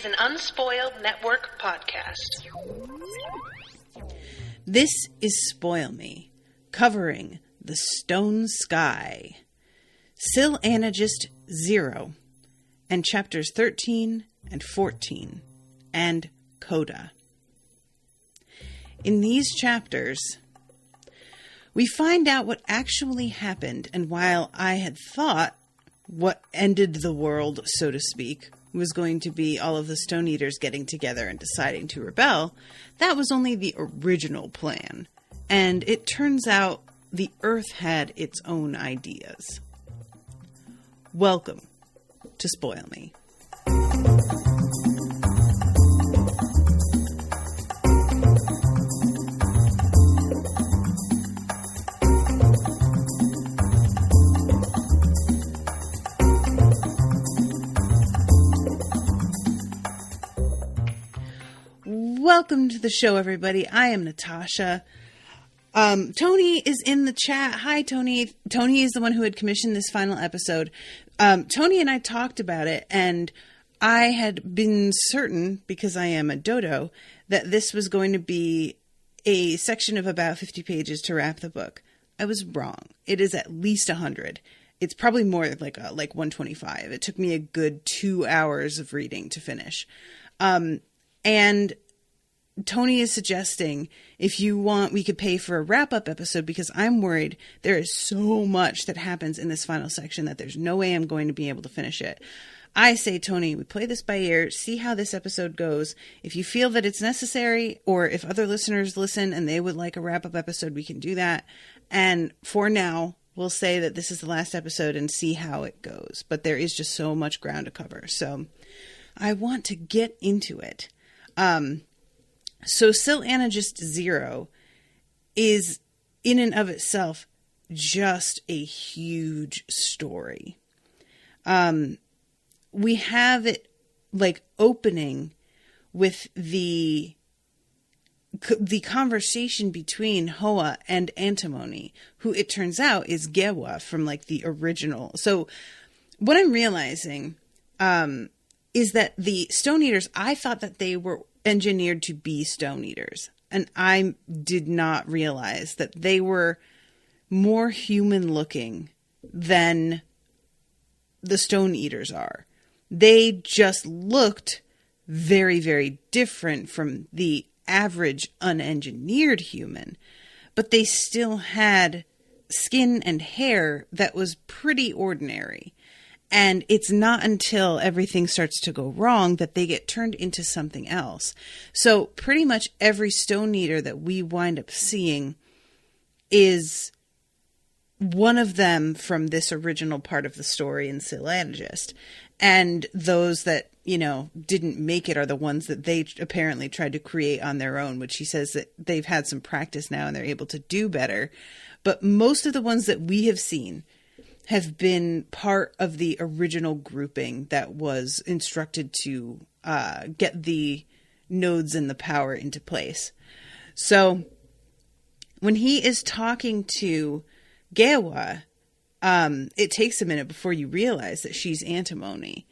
an Unspoiled Network podcast. This is Spoil Me, covering The Stone Sky, Sillanagist 0, and chapters 13 and 14, and Coda. In these chapters, we find out what actually happened, and while I had thought what ended the world, so to speak, was going to be all of the Stone Eaters getting together and deciding to rebel, that was only the original plan. And it turns out the Earth had its own ideas. Welcome to Spoil Me. Welcome to the show, everybody. I am Natasha. Tony is in the chat. Hi, Tony. Tony is the one who had commissioned this final episode. Tony and I talked about it, and I had been certain, because I am a dodo, that this was going to be a section of about 50 pages to wrap the book. I was wrong. It is at least 100. It's probably more like 125. It took me a good 2 hours of reading to finish. And Tony is suggesting, if you want, we could pay for a wrap-up episode, because I'm worried there is so much that happens in this final section that there's no way I'm going to be able to finish it. I say, Tony, we play this by ear, see how this episode goes. If you feel that it's necessary, or if other listeners listen and they would like a wrap-up episode, we can do that. And for now, we'll say that this is the last episode and see how it goes. But there is just so much ground to cover. So I want to get into it. So Sillanagist 0 is, in and of itself, just a huge story. We have it, opening with the conversation between Hoa and Antimony, who it turns out is Gewa from, the original. So what I'm realizing is that the Stone Eaters, I thought that they were engineered to be Stone Eaters, and I did not realize that they were more human looking than the Stone Eaters are. They just looked very, very different from the average unengineered human, but they still had skin and hair that was pretty ordinary. And it's not until everything starts to go wrong that they get turned into something else. So pretty much every Stone Eater that we wind up seeing is one of them from this original part of the story in Sillanagist. And those that, didn't make it are the ones that they apparently tried to create on their own, which he says that they've had some practice now and they're able to do better. But most of the ones that we have seen have been part of the original grouping that was instructed to get the nodes and the power into place. So when he is talking to Gewa, it takes a minute before you realize that she's Antimony.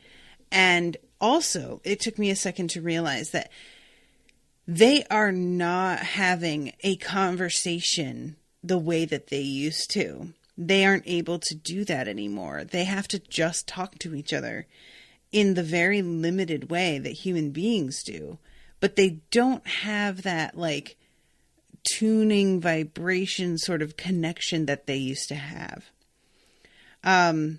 And also, it took me a second to realize that they are not having a conversation the way that they used to. They aren't able to do that anymore. They have to just talk to each other in the very limited way that human beings do. But they don't have that, tuning vibration sort of connection that they used to have. And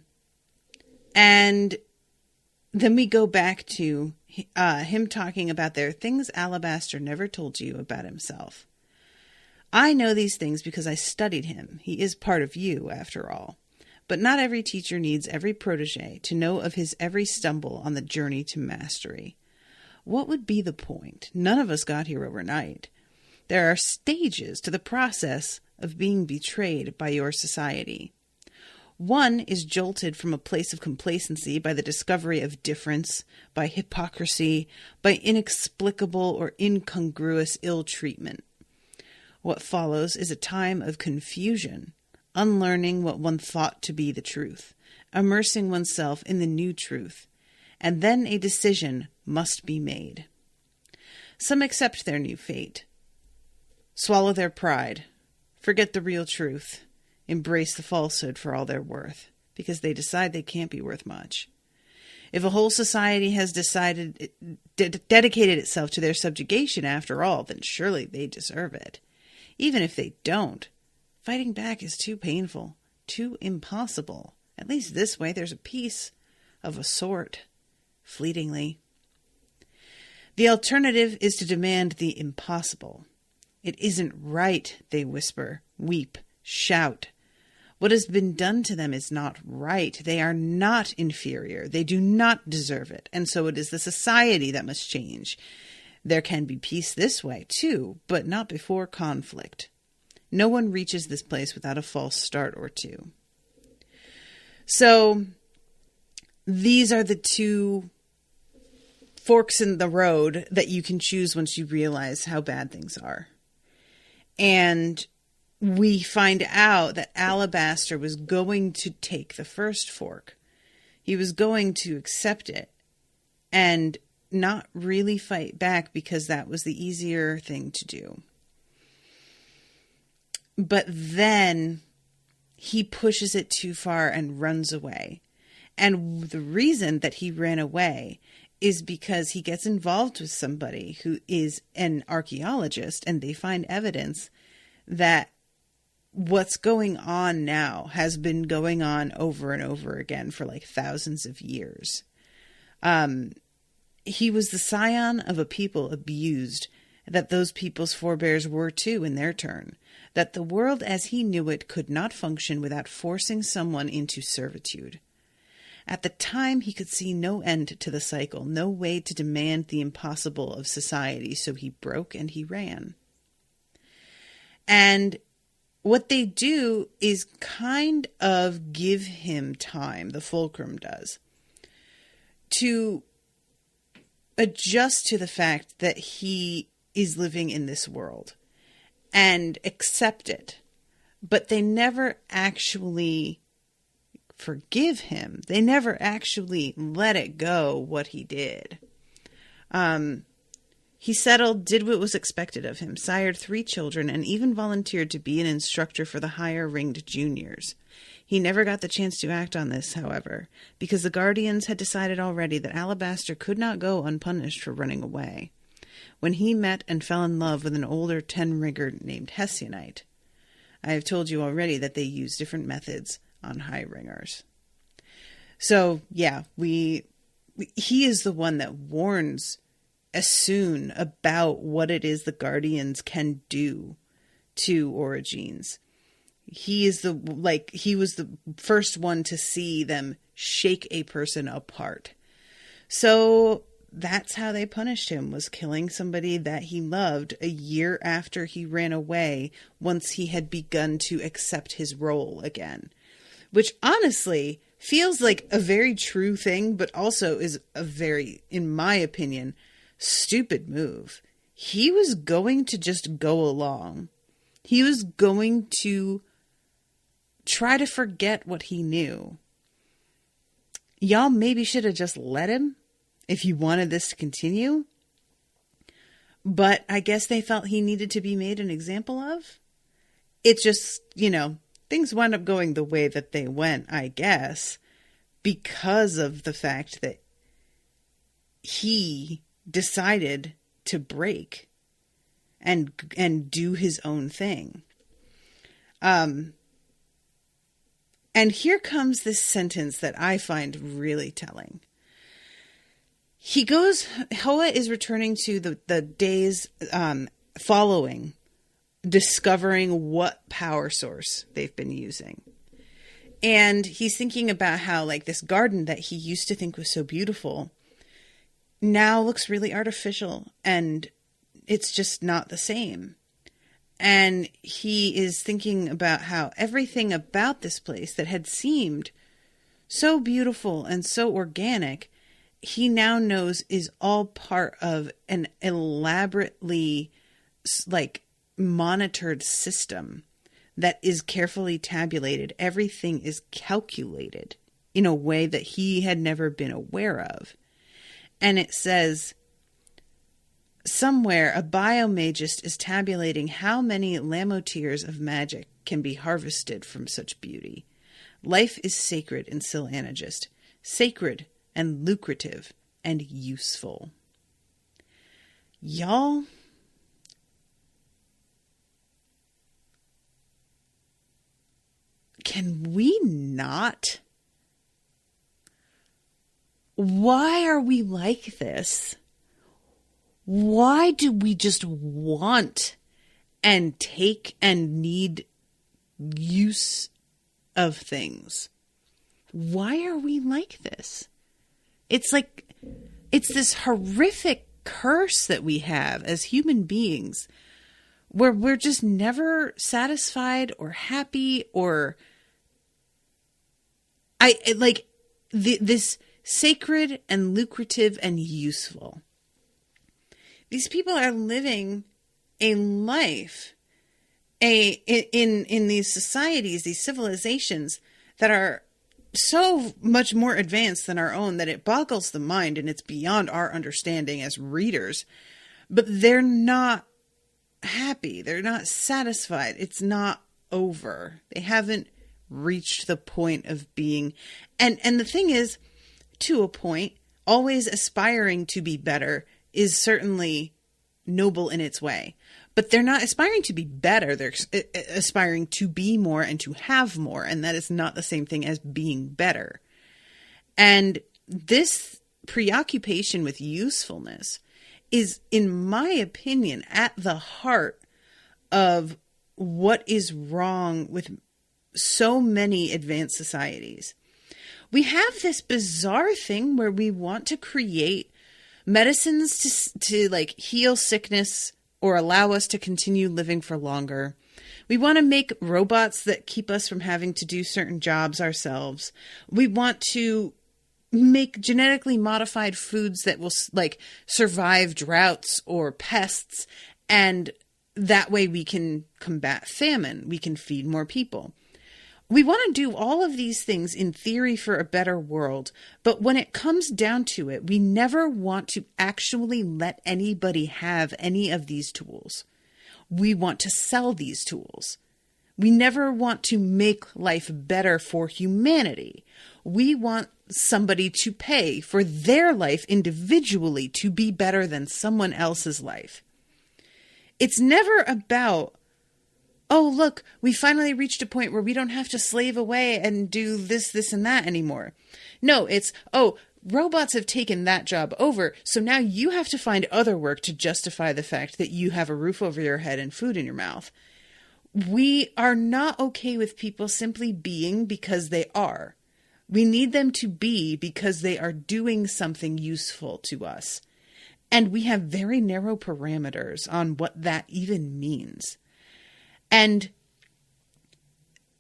then we go back to him talking about there are things Alabaster never told you about himself. I know these things because I studied him. He is part of you, after all. But not every teacher needs every protege to know of his every stumble on the journey to mastery. What would be the point? None of us got here overnight. There are stages to the process of being betrayed by your society. One is jolted from a place of complacency by the discovery of difference, by hypocrisy, by inexplicable or incongruous ill treatment. What follows is a time of confusion, unlearning what one thought to be the truth, immersing oneself in the new truth, and then a decision must be made. Some accept their new fate, swallow their pride, forget the real truth, embrace the falsehood for all they're worth, because they decide they can't be worth much. If a whole society has dedicated itself to their subjugation after all, then surely they deserve it. Even if they don't, fighting back is too painful, too impossible. At least this way there's a peace of a sort, fleetingly. The alternative is to demand the impossible. It isn't right, they whisper, weep, shout. What has been done to them is not right. They are not inferior. They do not deserve it. And so it is the society that must change. There can be peace this way, too, but not before conflict. No one reaches this place without a false start or two. So these are the two forks in the road that you can choose once you realize how bad things are. And we find out that Alabaster was going to take the first fork. He was going to accept it and not really fight back because that was the easier thing to do. But then he pushes it too far and runs away. And the reason that he ran away is because he gets involved with somebody who is an archaeologist, and they find evidence that what's going on now has been going on over and over again for like thousands of years. He was the scion of a people abused, that those people's forebears were too in their turn, that the world as he knew it could not function without forcing someone into servitude. At the time, he could see no end to the cycle, no way to demand the impossible of society, so he broke and he ran. And what they do is kind of give him time, the fulcrum does, to adjust to the fact that he is living in this world and accept it. But they never actually forgive him. They never actually let it go what he did. He settled, did what was expected of him, sired 3 children, and even volunteered to be an instructor for the higher-ringed juniors. He never got the chance to act on this, however, because the Guardians had decided already that Alabaster could not go unpunished for running away. When he met and fell in love with an older 10-rigger named Hessionite. I have told you already that they use different methods on high-ringers. So, yeah, he is the one that warns Assoon about what it is the Guardians can do to Origines. He was the first one to see them shake a person apart. So that's how they punished him, was killing somebody that he loved a year after he ran away, once he had begun to accept his role again. Which honestly feels like a very true thing, but also is a very, in my opinion, stupid move. He was going to just go along. He was going to try to forget what he knew. Y'all maybe should have just let him if you wanted this to continue. But I guess they felt he needed to be made an example of. It just, things wound up going the way that they went, I guess, because of the fact that he decided to break and do his own thing. And here comes this sentence that I find really telling. Hoa is returning to the days following discovering what power source they've been using. And he's thinking about how this garden that he used to think was so beautiful now looks really artificial, and it's just not the same. And he is thinking about how everything about this place that had seemed so beautiful and so organic, he now knows is all part of an elaborately monitored system that is carefully tabulated. Everything is calculated in a way that he had never been aware of. And it says, somewhere a biomagist is tabulating how many lamoteers of magic can be harvested from such beauty. Life is sacred in Silhanagist, sacred and lucrative and useful. Y'all, can we not? Why are we like this? Why do we just want and take and need use of things? Why are we like this? It's like, it's this horrific curse that we have as human beings where we're just never satisfied or happy or this sacred and lucrative and useful. These people are living a life in these societies, these civilizations that are so much more advanced than our own that it boggles the mind and it's beyond our understanding as readers. But they're not happy. They're not satisfied. It's not over. They haven't reached the point of being. And the thing is, to a point, always aspiring to be better is certainly noble in its way. But they're not aspiring to be better. They're aspiring to be more and to have more. And that is not the same thing as being better. And this preoccupation with usefulness is, in my opinion, at the heart of what is wrong with so many advanced societies. We have this bizarre thing where we want to create medicines to like heal sickness or allow us to continue living for longer. We want to make robots that keep us from having to do certain jobs ourselves. We want to make genetically modified foods that will like survive droughts or pests. And that way we can combat famine. We can feed more people. We want to do all of these things in theory for a better world, but when it comes down to it, we never want to actually let anybody have any of these tools. We want to sell these tools. We never want to make life better for humanity. We want somebody to pay for their life individually to be better than someone else's life. It's never about, oh, look, we finally reached a point where we don't have to slave away and do this, this, and that anymore. No, it's, oh, robots have taken that job over, so now you have to find other work to justify the fact that you have a roof over your head and food in your mouth. We are not okay with people simply being because they are. We need them to be because they are doing something useful to us. And we have very narrow parameters on what that even means. And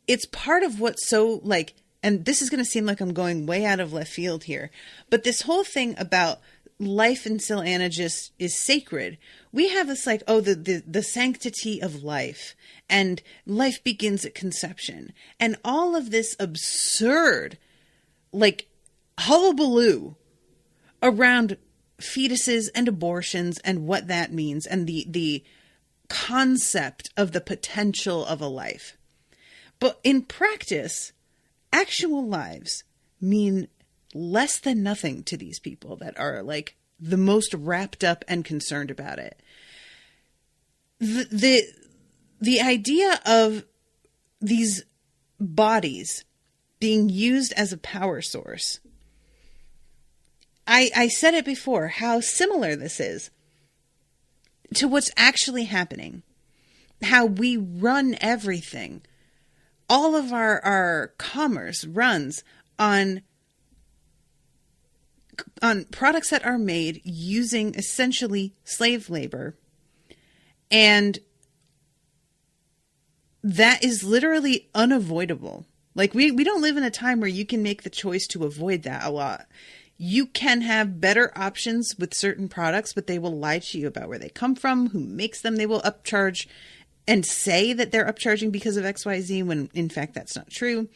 it's part of what's so like, and this is going to seem like I'm going way out of left field here, but this whole thing about life in Silhanagist is sacred. We have this like, oh, the sanctity of life, and life begins at conception, and all of this absurd, like, hullabaloo around fetuses and abortions and what that means, and the concept of the potential of a life. But in practice, actual lives mean less than nothing to these people that are like the most wrapped up and concerned about it. The idea of these bodies being used as a power source. I said it before, how similar this is to what's actually happening. How we run everything. All of our commerce runs on products that are made using essentially slave labor. And that is literally unavoidable. Like we don't live in a time where you can make the choice to avoid that a lot. You can have better options with certain products, but they will lie to you about where they come from, who makes them. They will upcharge and say that they're upcharging because of XYZ when in fact that's not true.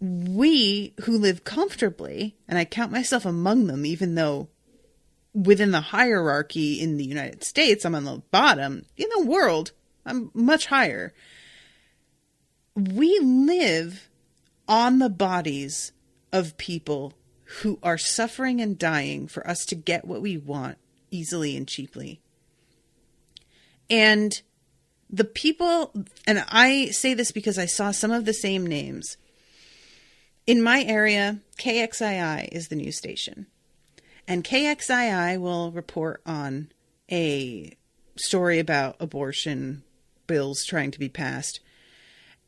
we who live comfortably, and I count myself among them, even though within the hierarchy in the United States, I'm on the bottom. In the world, I'm much higher. We live on the bodies of people who are suffering and dying for us to get what we want easily and cheaply. And the people, and I say this because I saw some of the same names. In my area, KXII is the news station. And KXII will report on a story about abortion bills trying to be passed.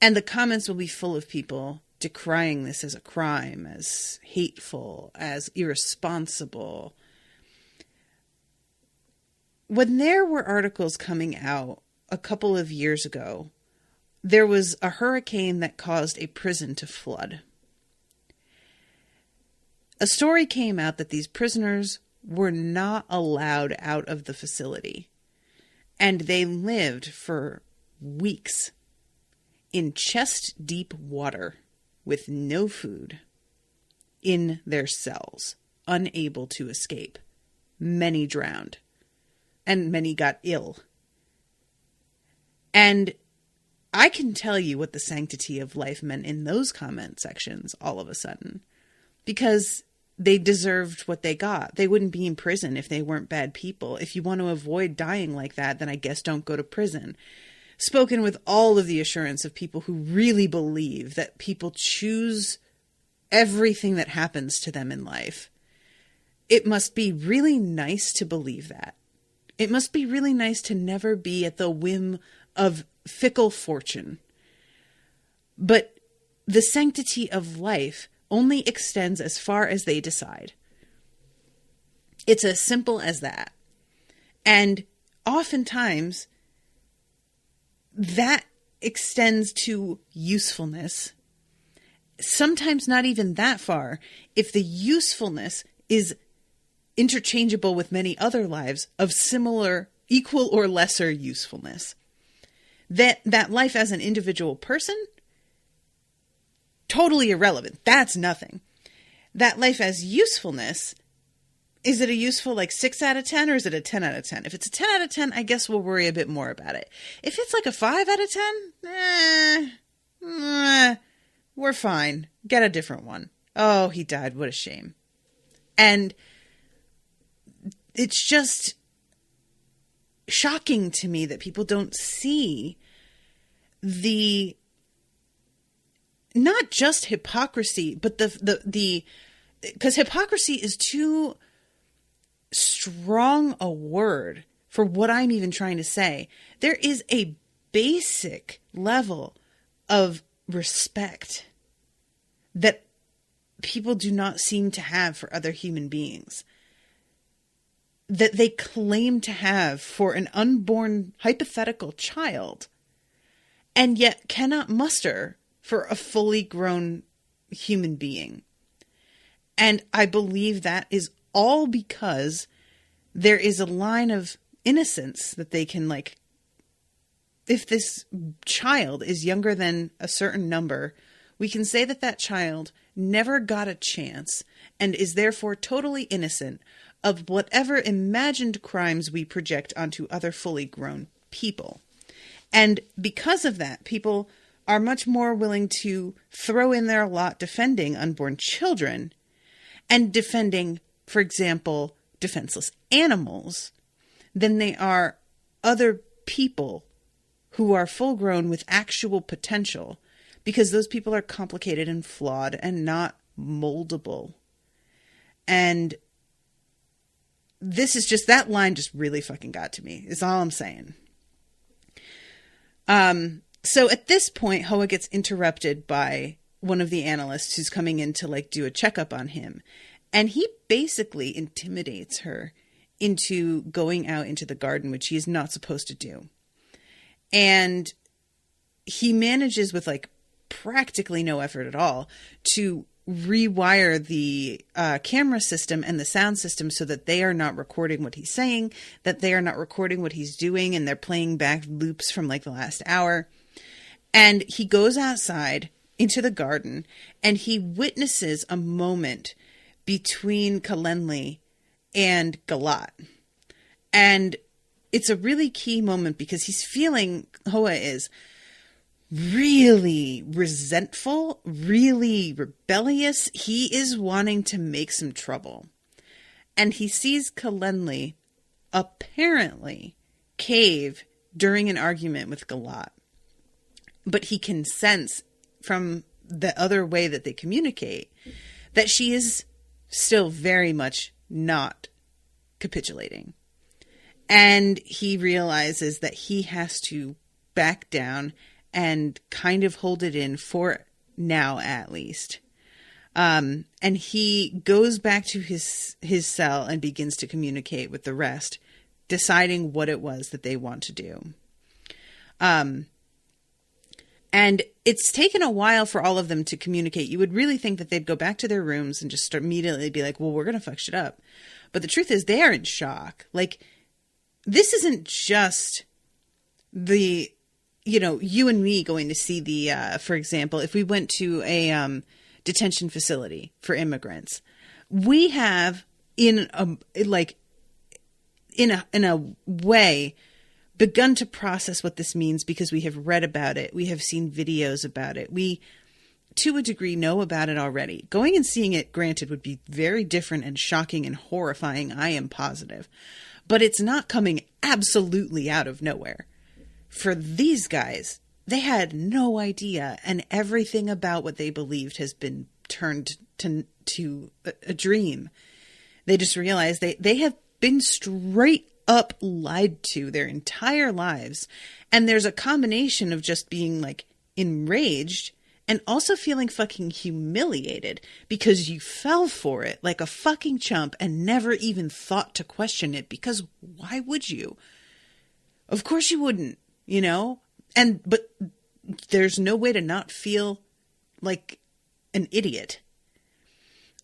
And the comments will be full of people decrying this as a crime, as hateful, as irresponsible. When there were articles coming out a couple of years ago, there was a hurricane that caused a prison to flood. A story came out that these prisoners were not allowed out of the facility, and they lived for weeks in chest-deep water with no food in their cells, unable to escape. Many drowned, and many got ill. And I can tell you what the sanctity of life meant in those comment sections all of a sudden, because they deserved what they got. They wouldn't be in prison if they weren't bad people. If you want to avoid dying like that, then I guess don't go to prison. Spoken with all of the assurance of people who really believe that people choose everything that happens to them in life. It must be really nice to believe that. It must be really nice to never be at the whim of fickle fortune. But the sanctity of life only extends as far as they decide. It's as simple as that. And oftentimes, that extends to usefulness. Sometimes not even that far, if the usefulness is interchangeable with many other lives of similar, equal or lesser usefulness. That life as an individual person, totally irrelevant. That's nothing. That life as usefulness, is it a useful 6 out of 10 or is it a 10 out of 10? If it's a 10 out of 10, I guess we'll worry a bit more about it. If it's a 5 out of 10, we're fine. Get a different one. Oh, he died. What a shame. And it's just shocking to me that people don't see the not just hypocrisy, but the because hypocrisy is too strong a word for what I'm even trying to say. There is a basic level of respect that people do not seem to have for other human beings, that they claim to have for an unborn hypothetical child, and yet cannot muster for a fully grown human being. And I believe that is all because there is a line of innocence that they can if this child is younger than a certain number, we can say that that child never got a chance and is therefore totally innocent of whatever imagined crimes we project onto other fully grown people. And because of that, people are much more willing to throw in their lot defending unborn children and defending, for example, defenseless animals than they are other people who are full grown with actual potential, because those people are complicated and flawed and not moldable. And this is just, that line just really fucking got to me, is all I'm saying. So at this point, Hoa gets interrupted by one of the analysts who's coming in to do a checkup on him. And he basically intimidates her into going out into the garden, which he is not supposed to do. And he manages with practically no effort at all to rewire the camera system and the sound system so that they are not recording what he's saying, that they are not recording what he's doing, and they're playing back loops from the last hour. And he goes outside into the garden, and he witnesses a moment between Kalenli and Galat. And it's a really key moment because he's feeling, Hoa is really resentful, really rebellious. He is wanting to make some trouble. And he sees Kalenli apparently cave during an argument with Galat. But he can sense from the other way that they communicate that she is still very much not capitulating. And he realizes that he has to back down and kind of hold it in for now, at least. And he goes back to his cell and begins to communicate with the rest, deciding what it was that they want to do. And it's taken a while for all of them to communicate. You would really think that they'd go back to their rooms and just immediately be like, well, we're going to fuck shit up. But the truth is they are in shock. Like, this isn't just the, you and me going to see the, for example, if we went to a detention facility for immigrants, we have in a way begun to process what this means because we have read about it. We have seen videos about it. We, to a degree, know about it already. Going and seeing it, granted, would be very different and shocking and horrifying, I am positive. But it's not coming absolutely out of nowhere. For these guys, they had no idea, and everything about what they believed has been turned to a dream. They just realized they have been straight up lied to their entire lives. And there's a combination of just being like enraged and also feeling fucking humiliated because you fell for it like a fucking chump and never even thought to question it, because why would you? Of course you wouldn't, but there's no way to not feel like an idiot.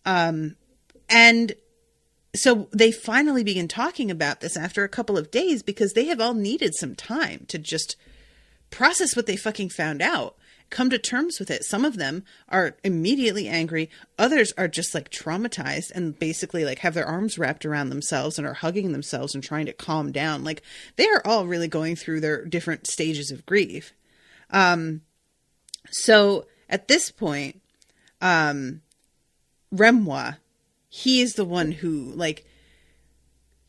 And so they finally begin talking about this after a couple of days because they have all needed some time to just process what they fucking found out, come to terms with it. Some of them are immediately angry. Others are just like traumatized and basically like have their arms wrapped around themselves and are hugging themselves and trying to calm down. Like, they are all really going through their different stages of grief. So at this point, Remwa, he is the one who like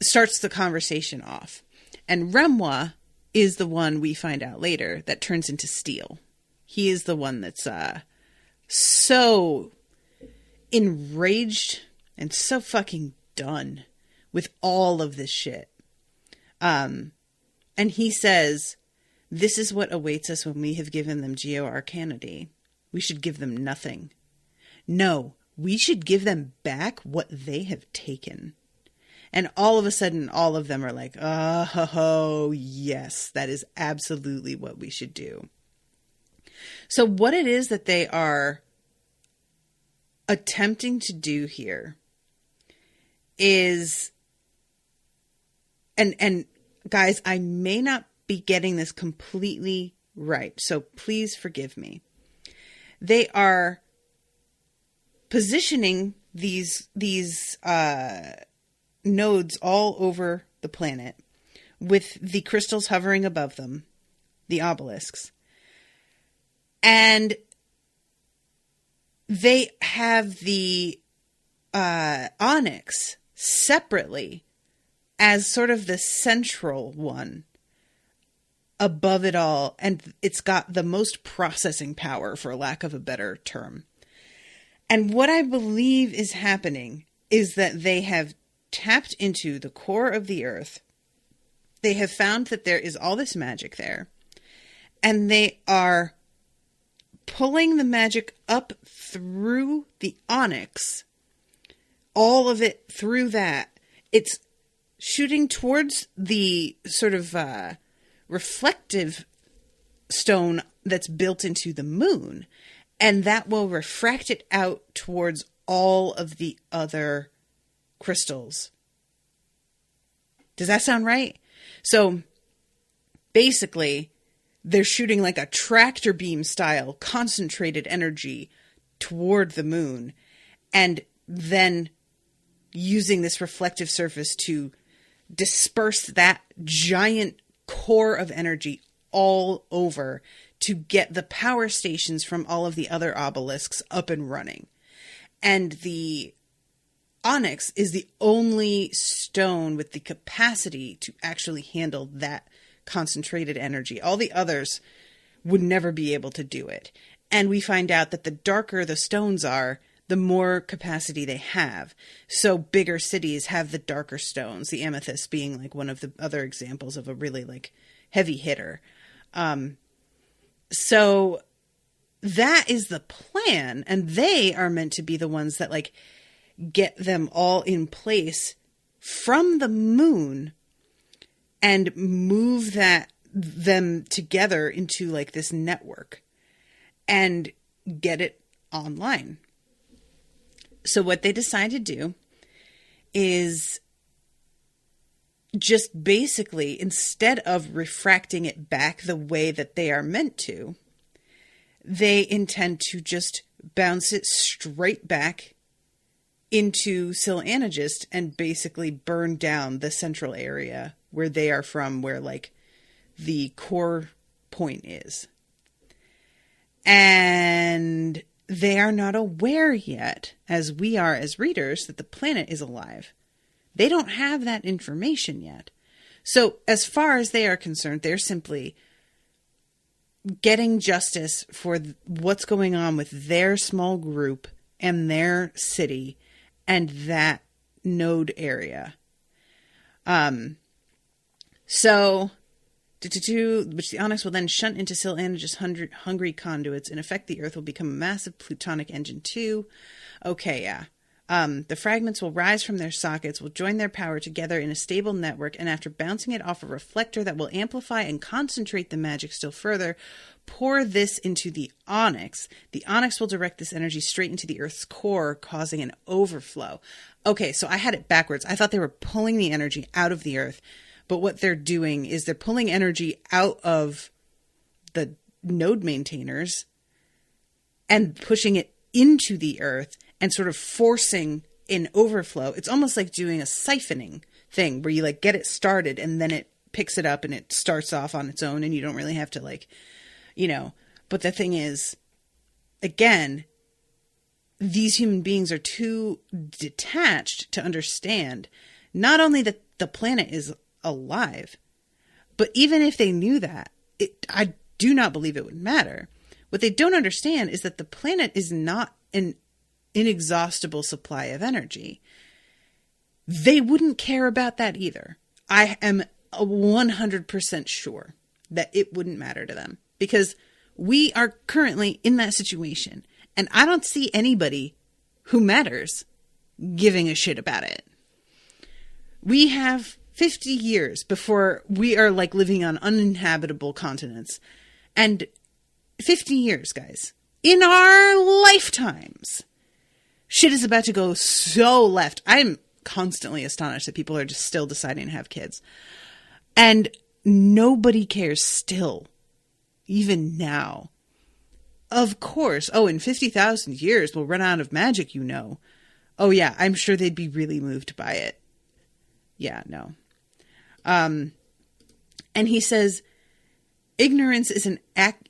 starts the conversation off. And Remwa is the one we find out later that turns into steel. He is the one that's so enraged and so fucking done with all of this shit. And he says, this is what awaits us when we have given them Geo-Arcanity. We should give them nothing. No, we should give them back what they have taken. And all of a sudden, all of them are like, oh, yes, that is absolutely what we should do. So what it is that they are attempting to do here is, and guys, I may not be getting this completely right, so please forgive me. They are positioning these nodes all over the planet with the crystals hovering above them, the obelisks. And they have the onyx separately as sort of the central one above it all. And it's got the most processing power, for lack of a better term. And what I believe is happening is that they have tapped into the core of the earth. They have found that there is all this magic there. And they are pulling the magic up through the onyx, all of it through that. It's shooting towards the sort of reflective stone that's built into the moon, and that will refract it out towards all of the other crystals. Does that sound right? So basically, they're shooting like a tractor beam style concentrated energy toward the moon, and then using this reflective surface to disperse that giant core of energy all over to get the power stations from all of the other obelisks up and running. And the onyx is the only stone with the capacity to actually handle that concentrated energy. All the others would never be able to do it. And we find out that the darker the stones are, the more capacity they have. So bigger cities have the darker stones, the amethyst being like one of the other examples of a really like heavy hitter. So that is the plan. And they are meant to be the ones that like get them all in place from the moon and move them together into like this network and get it online. So what they decide to do is just basically, instead of refracting it back the way that they are meant to, they intend to just bounce it straight back into Sil'anagist and basically burn down the central area where they are from, where like the core point is. And they are not aware yet, as we are as readers, that the planet is alive. They don't have that information yet. So as far as they are concerned, they're simply getting justice for what's going on with their small group and their city and that node area. Which the onyx will then shunt into Sil'anagist's hungry conduits. In effect, the Earth will become a massive plutonic engine too. Okay, yeah. The fragments will rise from their sockets, will join their power together in a stable network, and after bouncing it off a reflector that will amplify and concentrate the magic still further, pour this into the onyx. The onyx will direct this energy straight into the Earth's core, causing an overflow. Okay, so I had it backwards. I thought they were pulling the energy out of the Earth, but what they're doing is they're pulling energy out of the node maintainers and pushing it into the Earth and sort of forcing an overflow. It's almost like doing a siphoning thing where you like get it started and then it picks it up and it starts off on its own and you don't really have to like, but the thing is, again, these human beings are too detached to understand not only that the planet is alive, but even if they knew that, I do not believe it would matter. What they don't understand is that the planet is not an inexhaustible supply of energy. They wouldn't care about that either. I am 100% sure that it wouldn't matter to them because we are currently in that situation and I don't see anybody who matters giving a shit about it. We have 50 years before we are like living on uninhabitable continents. And 50 years, guys, in our lifetimes, shit is about to go so left. I'm constantly astonished that people are just still deciding to have kids. And nobody cares still, even now. Of course. Oh, in 50,000 years, we'll run out of magic, Oh, yeah, I'm sure they'd be really moved by it. Yeah, no. And he says, ignorance is an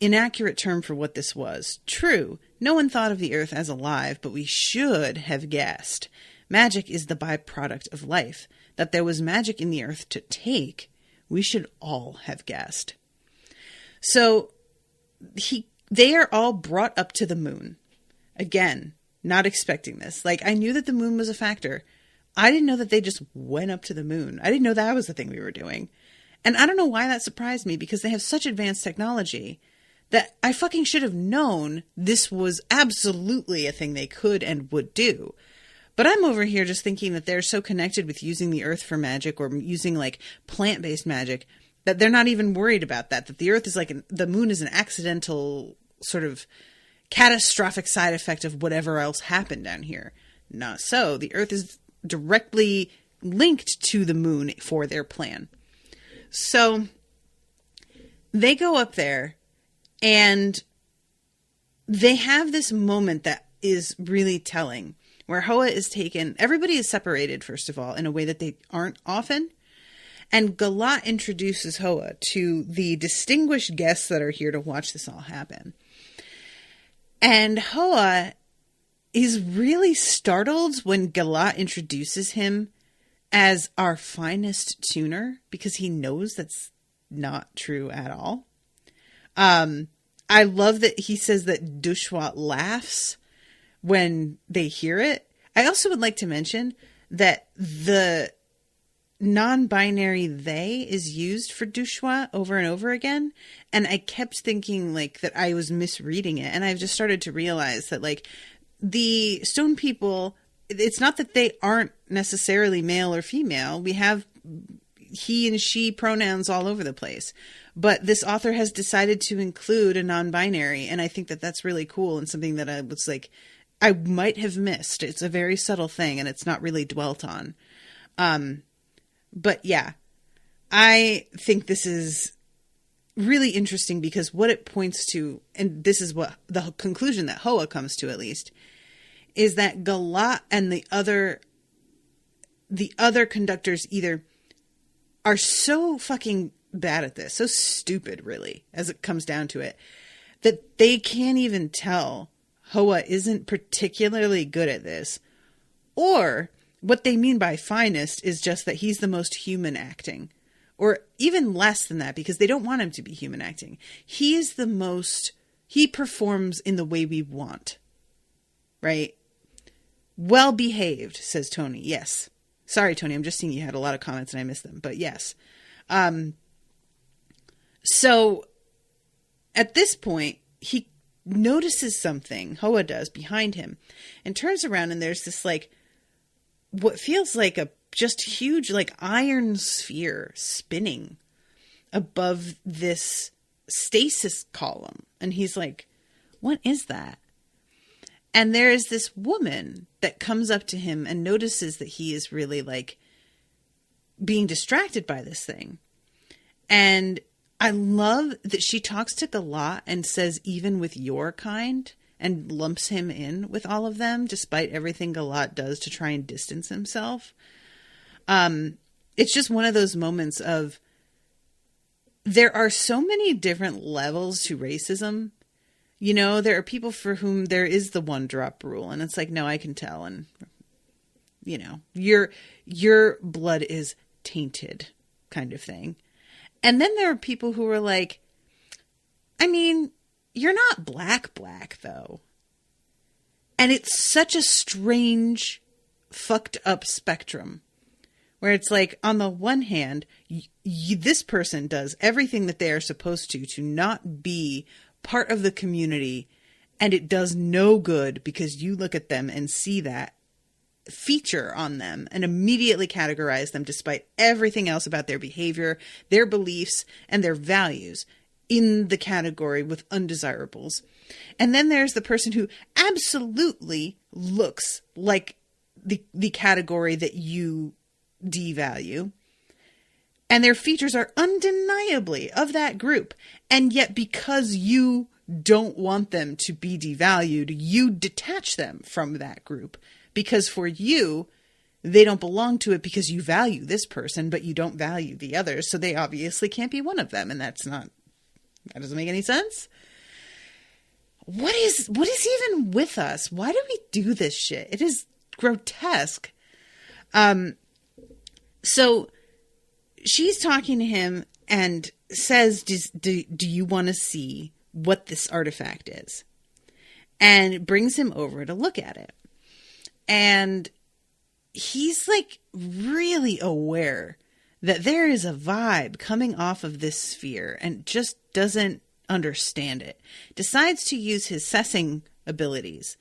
inaccurate term for what this was. True, no one thought of the Earth as alive, but we should have guessed. Magic is the byproduct of life. That there was magic in the Earth to take, we should all have guessed. So, they are all brought up to the moon. Again, not expecting this. Like, I knew that the moon was a factor. I didn't know that they just went up to the moon. I didn't know that was the thing we were doing. And I don't know why that surprised me, because they have such advanced technology that I fucking should have known this was absolutely a thing they could and would do. But I'm over here just thinking that they're so connected with using the Earth for magic or using like plant-based magic that they're not even worried about that. That the Earth is like the moon is an accidental sort of catastrophic side effect of whatever else happened down here. Not so. The Earth is directly linked to the moon for their plan. So they go up there and they have this moment that is really telling, where Hoa is taken. Everybody is separated, first of all, in a way that they aren't often. And Galat introduces Hoa to the distinguished guests that are here to watch this all happen. And Hoa is really startled when Galat introduces him as our finest tuner, because he knows that's not true at all. I love that he says that Dushwa laughs when they hear it. I also would like to mention that the non-binary they is used for Dushwa over and over again. And I kept thinking like that I was misreading it. And I've just started to realize that like the stone people, it's not that they aren't necessarily male or female. We have he and she pronouns all over the place. But this author has decided to include a non-binary. And I think that that's really cool and something that I was like, I might have missed. It's a very subtle thing and it's not really dwelt on. But yeah, I think this is really interesting because what it points to, and this is what the conclusion that Hoa comes to at least, is that Galat and the other conductors either are so fucking bad at this, so stupid really, as it comes down to it, that they can't even tell Hoa isn't particularly good at this, or what they mean by finest is just that he's the most human acting, or even less than that, because they don't want him to be human acting. He is the most, he performs in the way we want, right? Well behaved, says Tony. Yes. Sorry, Tony. I'm just seeing you had a lot of comments and I missed them, but yes. So at this point, he notices something, Hoa does, behind him, and turns around and there's this like, what feels like a just huge like iron sphere spinning above this stasis column. And he's like, what is that? And there is this woman that comes up to him and notices that he is really like being distracted by this thing. And I love that she talks to Galat and says, even with your kind, and lumps him in with all of them, despite everything Galat does to try and distance himself. It's just one of those moments of, there are so many different levels to racism. You know, there are people for whom there is the one drop rule, and it's like, no, I can tell. And, you know, your blood is tainted kind of thing. And then there are people who are like, I mean, you're not black though. And it's such a strange, fucked up spectrum where it's like, on the one hand, this person does everything that they are supposed to not be part of the community. And it does no good because you look at them and see that feature on them and immediately categorize them despite everything else about their behavior, their beliefs, and their values in the category with undesirables. And then there's the person who absolutely looks like the category that you devalue. And their features are undeniably of that group. And yet because you don't want them to be devalued, you detach them from that group. Because for you, they don't belong to it because you value this person, but you don't value the others. So they obviously can't be one of them. And that doesn't make any sense. What is even with us? Why do we do this shit? It is grotesque. So she's talking to him and says, do you want to see what this artifact is? And brings him over to look at it. And he's like really aware that there is a vibe coming off of this sphere and just doesn't understand it. Decides to use his sessing abilities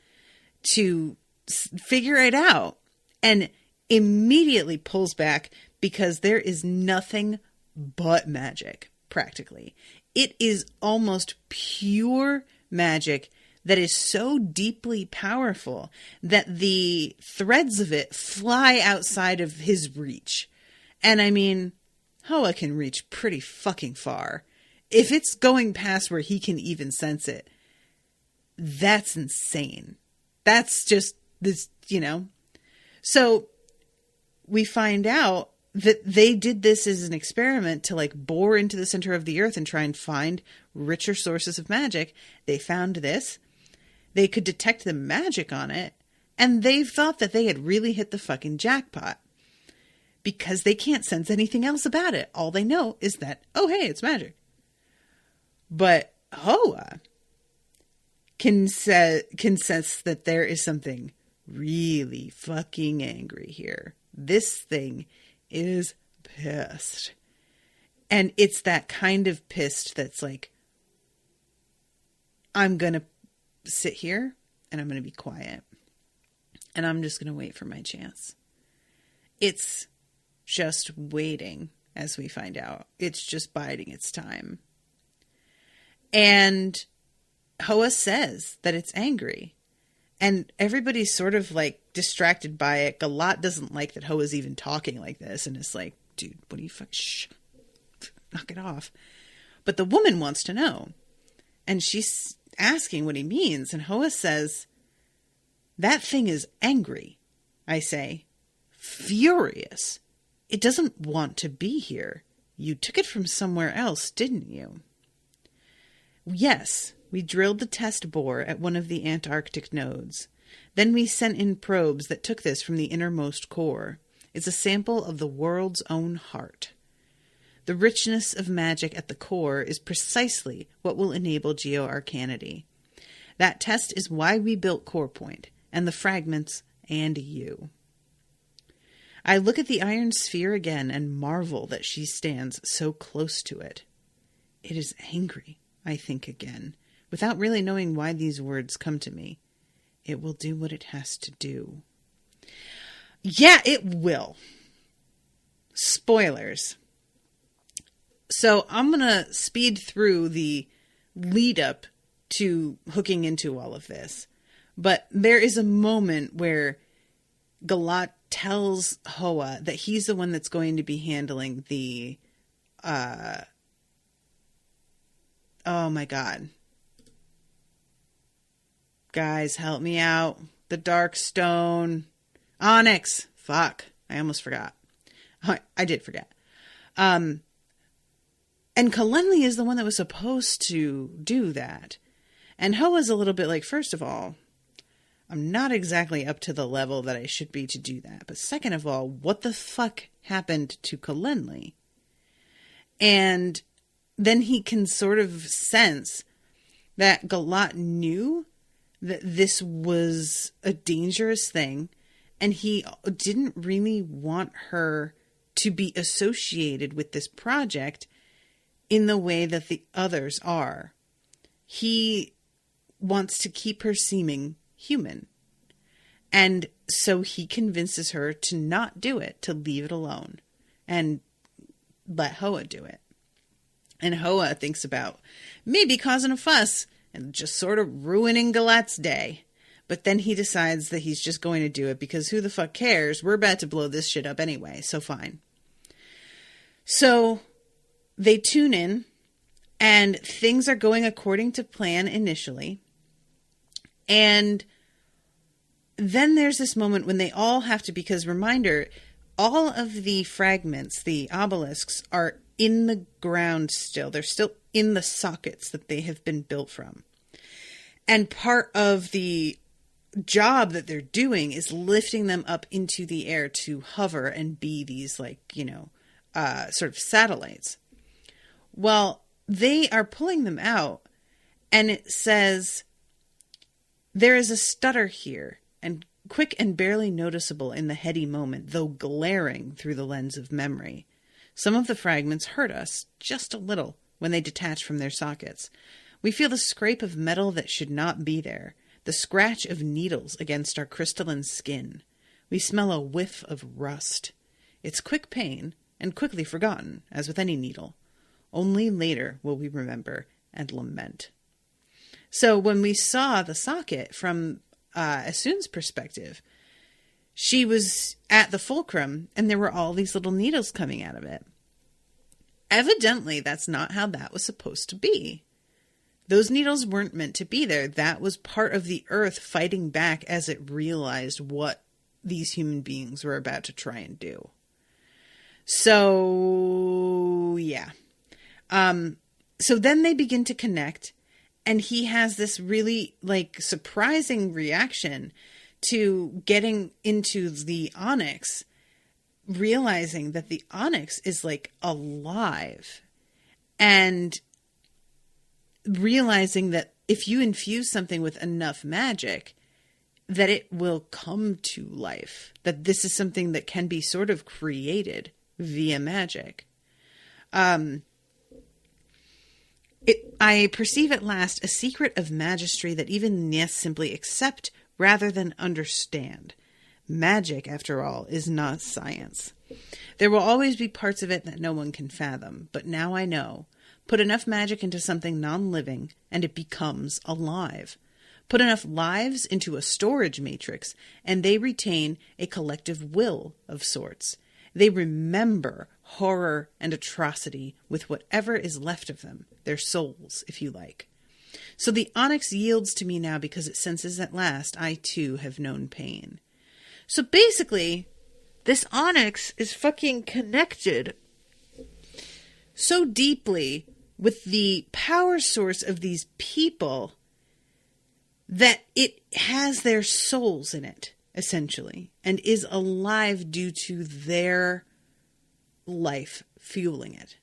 to figure it out and immediately pulls back because there is nothing but magic, practically. It is almost pure magic that is so deeply powerful that the threads of it fly outside of his reach. And I mean, Hoa can reach pretty fucking far. if it's going past where he can even sense it, that's insane. That's just this, So we find out that they did this as an experiment to like bore into the center of the earth and try and find richer sources of magic. They found this. They could detect the magic on it. And they thought that they had really hit the fucking jackpot because they can't sense anything else about it. All they know is that, oh, hey, it's magic. But Hoa can sense that there is something really fucking angry here. This thing is pissed. And it's that kind of pissed that's like, I'm going to sit here and I'm going to be quiet. And I'm just going to wait for my chance. It's just waiting, as we find out. It's just biding its time. And Hoa says that it's angry. And everybody's sort of like distracted by it. Galat doesn't like that Hoa's even talking like this. And it's like, dude, what do you shh, knock it off. But the woman wants to know. And she's asking what he means. And Hoa says, that thing is angry. I say, furious. It doesn't want to be here. You took it from somewhere else, didn't you? Yes, we drilled the test bore at one of the Antarctic nodes. Then we sent in probes that took this from the innermost core. It's a sample of the world's own heart. The richness of magic at the core is precisely what will enable geoarcanity. That test is why we built Core Point, and the fragments, and you. I look at the iron sphere again and marvel that she stands so close to it. It is angry, I think again, without really knowing why these words come to me. It will do what it has to do. Yeah, it will. Spoilers. So I'm going to speed through the lead up to hooking into all of this. But there is a moment where Galat tells Hoa that he's the one that's going to be handling the, oh my God. Guys, help me out. The Dark Stone. Onyx. Fuck. I almost forgot. I did forget. And Kalenli is the one that was supposed to do that. And Hoa's a little bit like, first of all, I'm not exactly up to the level that I should be to do that. But second of all, what the fuck happened to Kalenli? And then he can sort of sense that Galat knew that this was a dangerous thing. And he didn't really want her to be associated with this project in the way that the others are. He wants to keep her seeming human. And so he convinces her to not do it, to leave it alone and let Hoa do it. And Hoa thinks about maybe causing a fuss and just sort of ruining Galat's day. But then he decides that he's just going to do it because who the fuck cares? We're about to blow this shit up anyway, so fine. So they tune in and things are going according to plan initially. And then there's this moment when they all have to, because reminder, all of the fragments, the obelisks, are in the ground still. They're still in the sockets that they have been built from. And part of the job that they're doing is lifting them up into the air to hover and be these sort of satellites. Well, they are pulling them out and it says, there is a stutter here and quick and barely noticeable in the heady moment, though glaring through the lens of memory. Some of the fragments hurt us just a little when they detach from their sockets. We feel the scrape of metal that should not be there, the scratch of needles against our crystalline skin. We smell a whiff of rust. It's quick pain and quickly forgotten, as with any needle. Only later will we remember and lament. So when we saw the socket from Asun's perspective, she was at the fulcrum and there were all these little needles coming out of it. Evidently, that's not how that was supposed to be. Those needles weren't meant to be there. That was part of the earth fighting back as it realized what these human beings were about to try and do. So, yeah. So then they begin to connect, and he has this really, like, surprising reaction to getting into the onyx, realizing that the onyx is, like, alive, and realizing that if you infuse something with enough magic, that it will come to life, that this is something that can be sort of created via magic. I perceive at last a secret of magistry that even Nies simply accept rather than understand. Magic, after all, is not science. There will always be parts of it that no one can fathom, but now I know. Put enough magic into something non-living, and it becomes alive. Put enough lives into a storage matrix, and they retain a collective will of sorts. They remember horror and atrocity with whatever is left of them, their souls, if you like. So the onyx yields to me now because it senses at last I too have known pain. So basically, this onyx is fucking connected so deeply with the power source of these people that it has their souls in it, essentially, and is alive due to their life fueling it.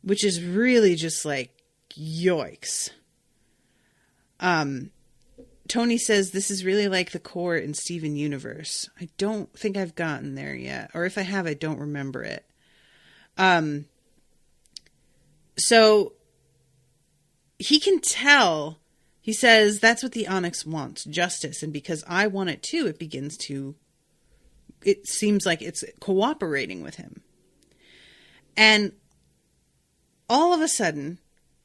Which is really just like, yoicks. Tony says this is really like the core in Steven Universe. I don't think I've gotten there yet. Or if I have, I don't remember it. So he can tell, he says, that's what the onyx wants, justice. And because I want it too, it seems like it's cooperating with him. And all of a sudden,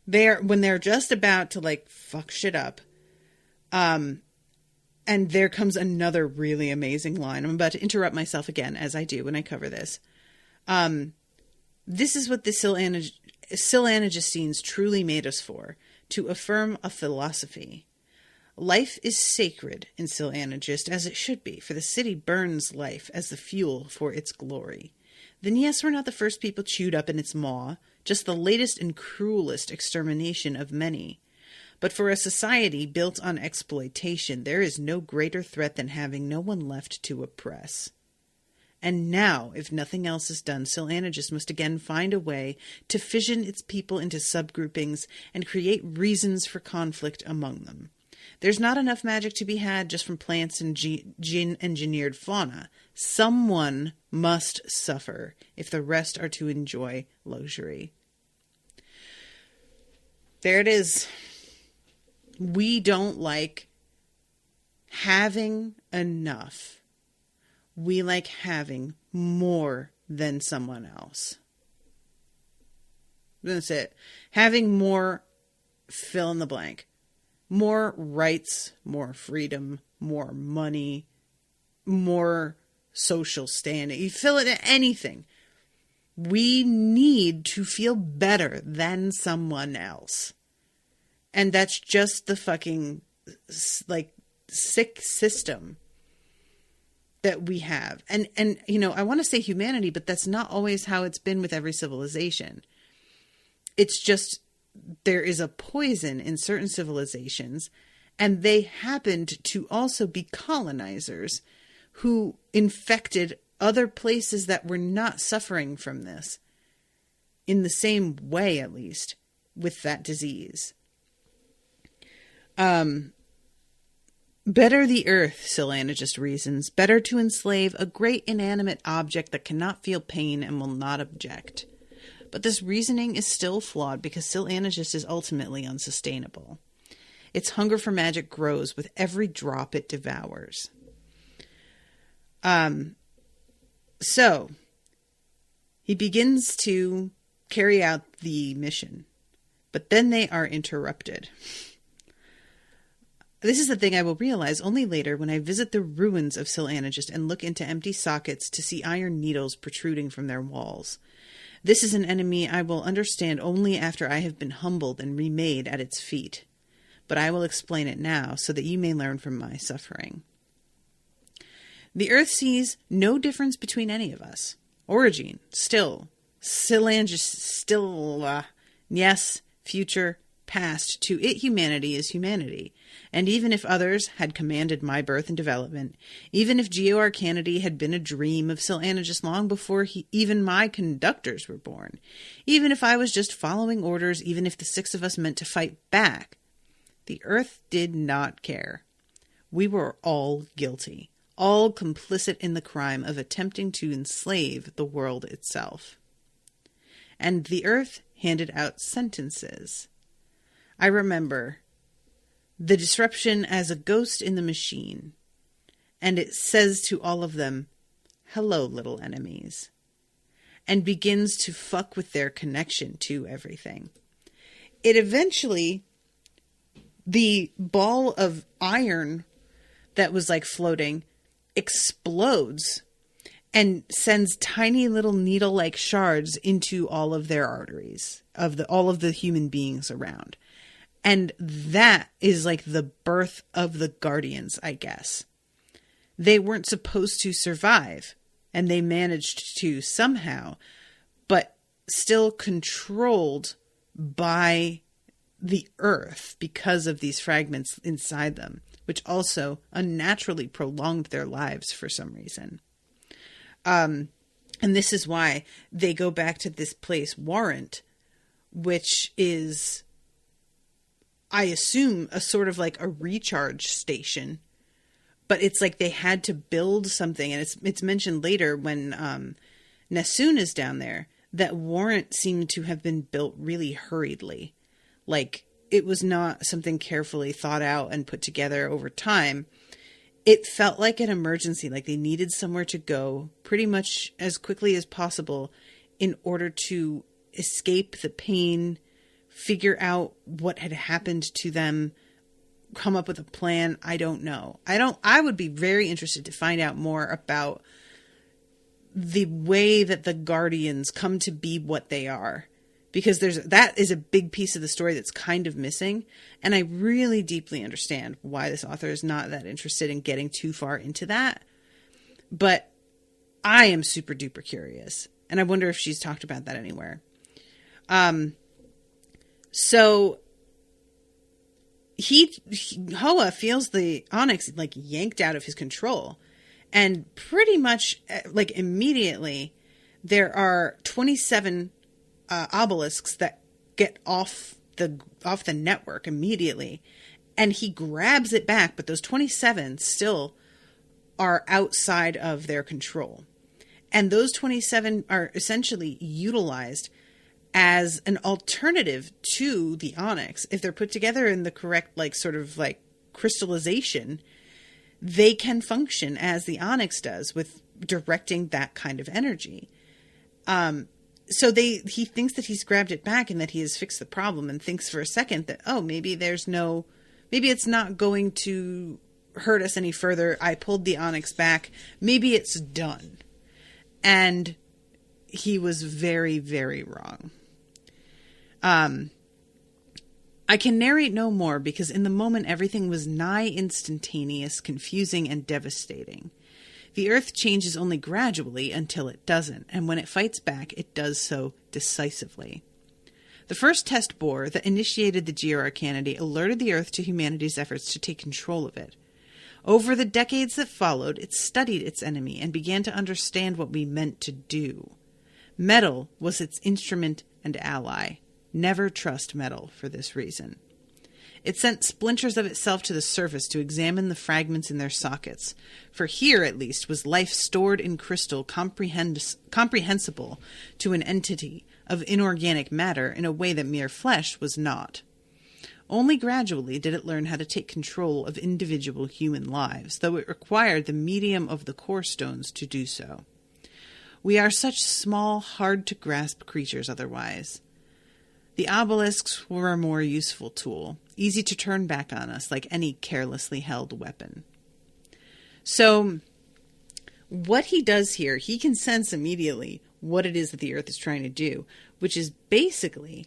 when they're just about to like fuck shit up, and there comes another really amazing line. I'm about to interrupt myself again, as I do when I cover this. This is what the Sillanagistines truly made us for, to affirm a philosophy. Life is sacred in Sillanagist, as it should be, for the city burns life as the fuel for its glory. Then yes, we're not the first people chewed up in its maw, just the latest and cruelest extermination of many. But for a society built on exploitation, there is no greater threat than having no one left to oppress. And now, if nothing else is done, Sillanagist must again find a way to fission its people into subgroupings and create reasons for conflict among them. There's not enough magic to be had just from plants and gene-engineered fauna. Someone must suffer if the rest are to enjoy luxury. There it is. We don't like having enough. We like having more than someone else. That's it. Having more, fill in the blank. More rights, more freedom, more money, more social standing. You fill it in anything. We need to feel better than someone else. And that's just the fucking, like, sick system that we have. And you know, I want to say humanity, but that's not always how it's been with every civilization. It's just, there is a poison in certain civilizations, and they happened to also be colonizers who infected other places that were not suffering from this, in the same way, at least, with that disease. Better the earth, Sillanagist reasons. Better to enslave a great inanimate object that cannot feel pain and will not object. But this reasoning is still flawed because Sillanagist is ultimately unsustainable. Its hunger for magic grows with every drop it devours. So, he begins to carry out the mission, but then they are interrupted. This is the thing I will realize only later when I visit the ruins of Sillanagist and look into empty sockets to see iron needles protruding from their walls. This is an enemy I will understand only after I have been humbled and remade at its feet. But I will explain it now so that you may learn from my suffering. The earth sees no difference between any of us. Origin, still, yes, future, past, to it humanity is humanity. And even if others had commanded my birth and development, even if geoarcanity had been a dream of Silanagus long before even my conductors were born, even if I was just following orders, even if the 6 of us meant to fight back, the earth did not care. We were all guilty, all complicit in the crime of attempting to enslave the world itself. And the earth handed out sentences. I remember the disruption as a ghost in the machine, and it says to all of them, "Hello, little enemies," and begins to fuck with their connection to everything. It eventually, the ball of iron that was like floating explodes and sends tiny little needle-like shards into all of their arteries of all of the human beings around. And that is like the birth of the Guardians, I guess. They weren't supposed to survive, and they managed to somehow, but still controlled by the earth because of these fragments inside them, which also unnaturally prolonged their lives for some reason. And this is why they go back to this place, Warrant, which is, I assume, a sort of like a recharge station. But it's like they had to build something, and it's mentioned later when Nessun is down there, that Warrant seemed to have been built really hurriedly. Like, it was not something carefully thought out and put together over time. It felt like an emergency, like they needed somewhere to go pretty much as quickly as possible in order to escape the pain, figure out what had happened to them, come up with a plan. I don't know. I would be very interested to find out more about the way that the Guardians come to be what they are, because that is a big piece of the story that's kind of missing. And I really deeply understand why this author is not that interested in getting too far into that. But I am super duper curious. And I wonder if she's talked about that anywhere. So Hoa feels the onyx like yanked out of his control, and pretty much like immediately there are 27 obelisks that get off the network immediately, and he grabs it back, but those 27 still are outside of their control. And those 27 are essentially utilized as an alternative to the onyx. If they're put together in the correct, like, sort of like crystallization, they can function as the onyx does with directing that kind of energy. So he thinks that he's grabbed it back and that he has fixed the problem, and thinks for a second that, oh, maybe it's not going to hurt us any further. I pulled the onyx back. Maybe it's done. And he was very, very wrong. I can narrate no more, because in the moment everything was nigh instantaneous, confusing, and devastating. The earth changes only gradually until it doesn't, and when it fights back, it does so decisively. The first test bore that initiated the geoarcanity alerted the earth to humanity's efforts to take control of it. Over the decades that followed, it studied its enemy and began to understand what we meant to do. Metal was its instrument and ally. Never trust metal for this reason. It sent splinters of itself to the surface to examine the fragments in their sockets, for here, at least, was life stored in crystal comprehensible to an entity of inorganic matter in a way that mere flesh was not. Only gradually did it learn how to take control of individual human lives, though it required the medium of the core stones to do so. We are such small, hard-to-grasp creatures otherwise. The obelisks were a more useful tool, easy to turn back on us like any carelessly held weapon. So, what he does here, he can sense immediately what it is that the Earth is trying to do, which is basically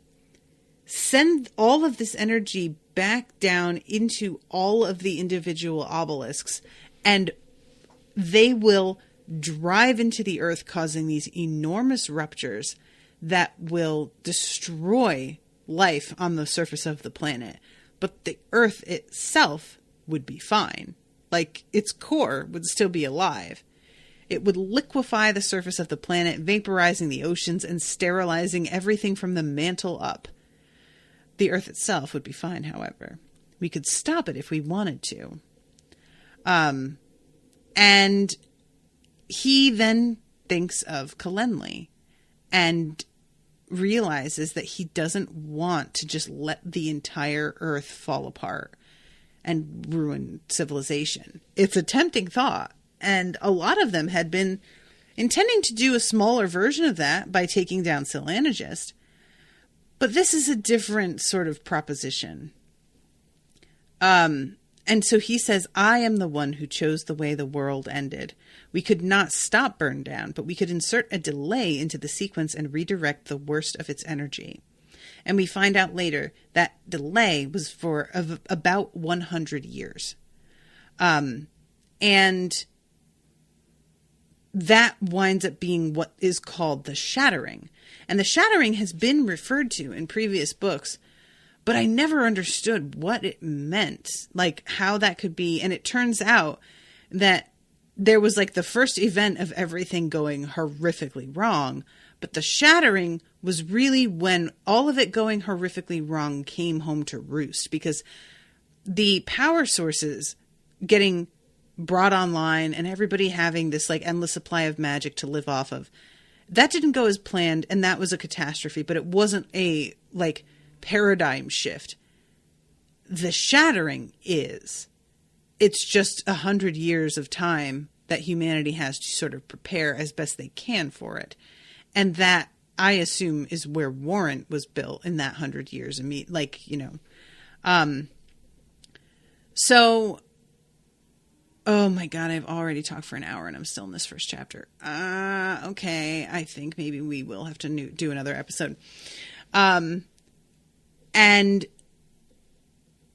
send all of this energy back down into all of the individual obelisks, and they will drive into the Earth, causing these enormous ruptures that will destroy life on the surface of the planet. But the Earth itself would be fine. Like, its core would still be alive. It would liquefy the surface of the planet, vaporizing the oceans and sterilizing everything from the mantle up. The Earth itself would be fine, however. We could stop it if we wanted to. And he then thinks of Kalenli and realizes that he doesn't want to just let the entire Earth fall apart and ruin civilization. It's a tempting thought, and a lot of them had been intending to do a smaller version of that by taking down Silanagist. But this is a different sort of proposition. And so he says, I am the one who chose the way the world ended. We could not stop burn down, but we could insert a delay into the sequence and redirect the worst of its energy. And we find out later that delay was for about 100 years. And that winds up being what is called the shattering. And the shattering has been referred to in previous books, but I never understood what it meant, like how that could be. And it turns out that there was like the first event of everything going horrifically wrong, but the shattering was really when all of it going horrifically wrong came home to roost, because the power sources getting brought online and everybody having this like endless supply of magic to live off of, that didn't go as planned, and that was a catastrophe, but it wasn't a like paradigm shift. The shattering is, it's just 100 years of time that humanity has to sort of prepare as best they can for it. And that, I assume, is where Warrant was built in that 100 years. So, oh my God, I've already talked for an hour and I'm still in this first chapter. Okay, I think maybe we will have to do another episode. And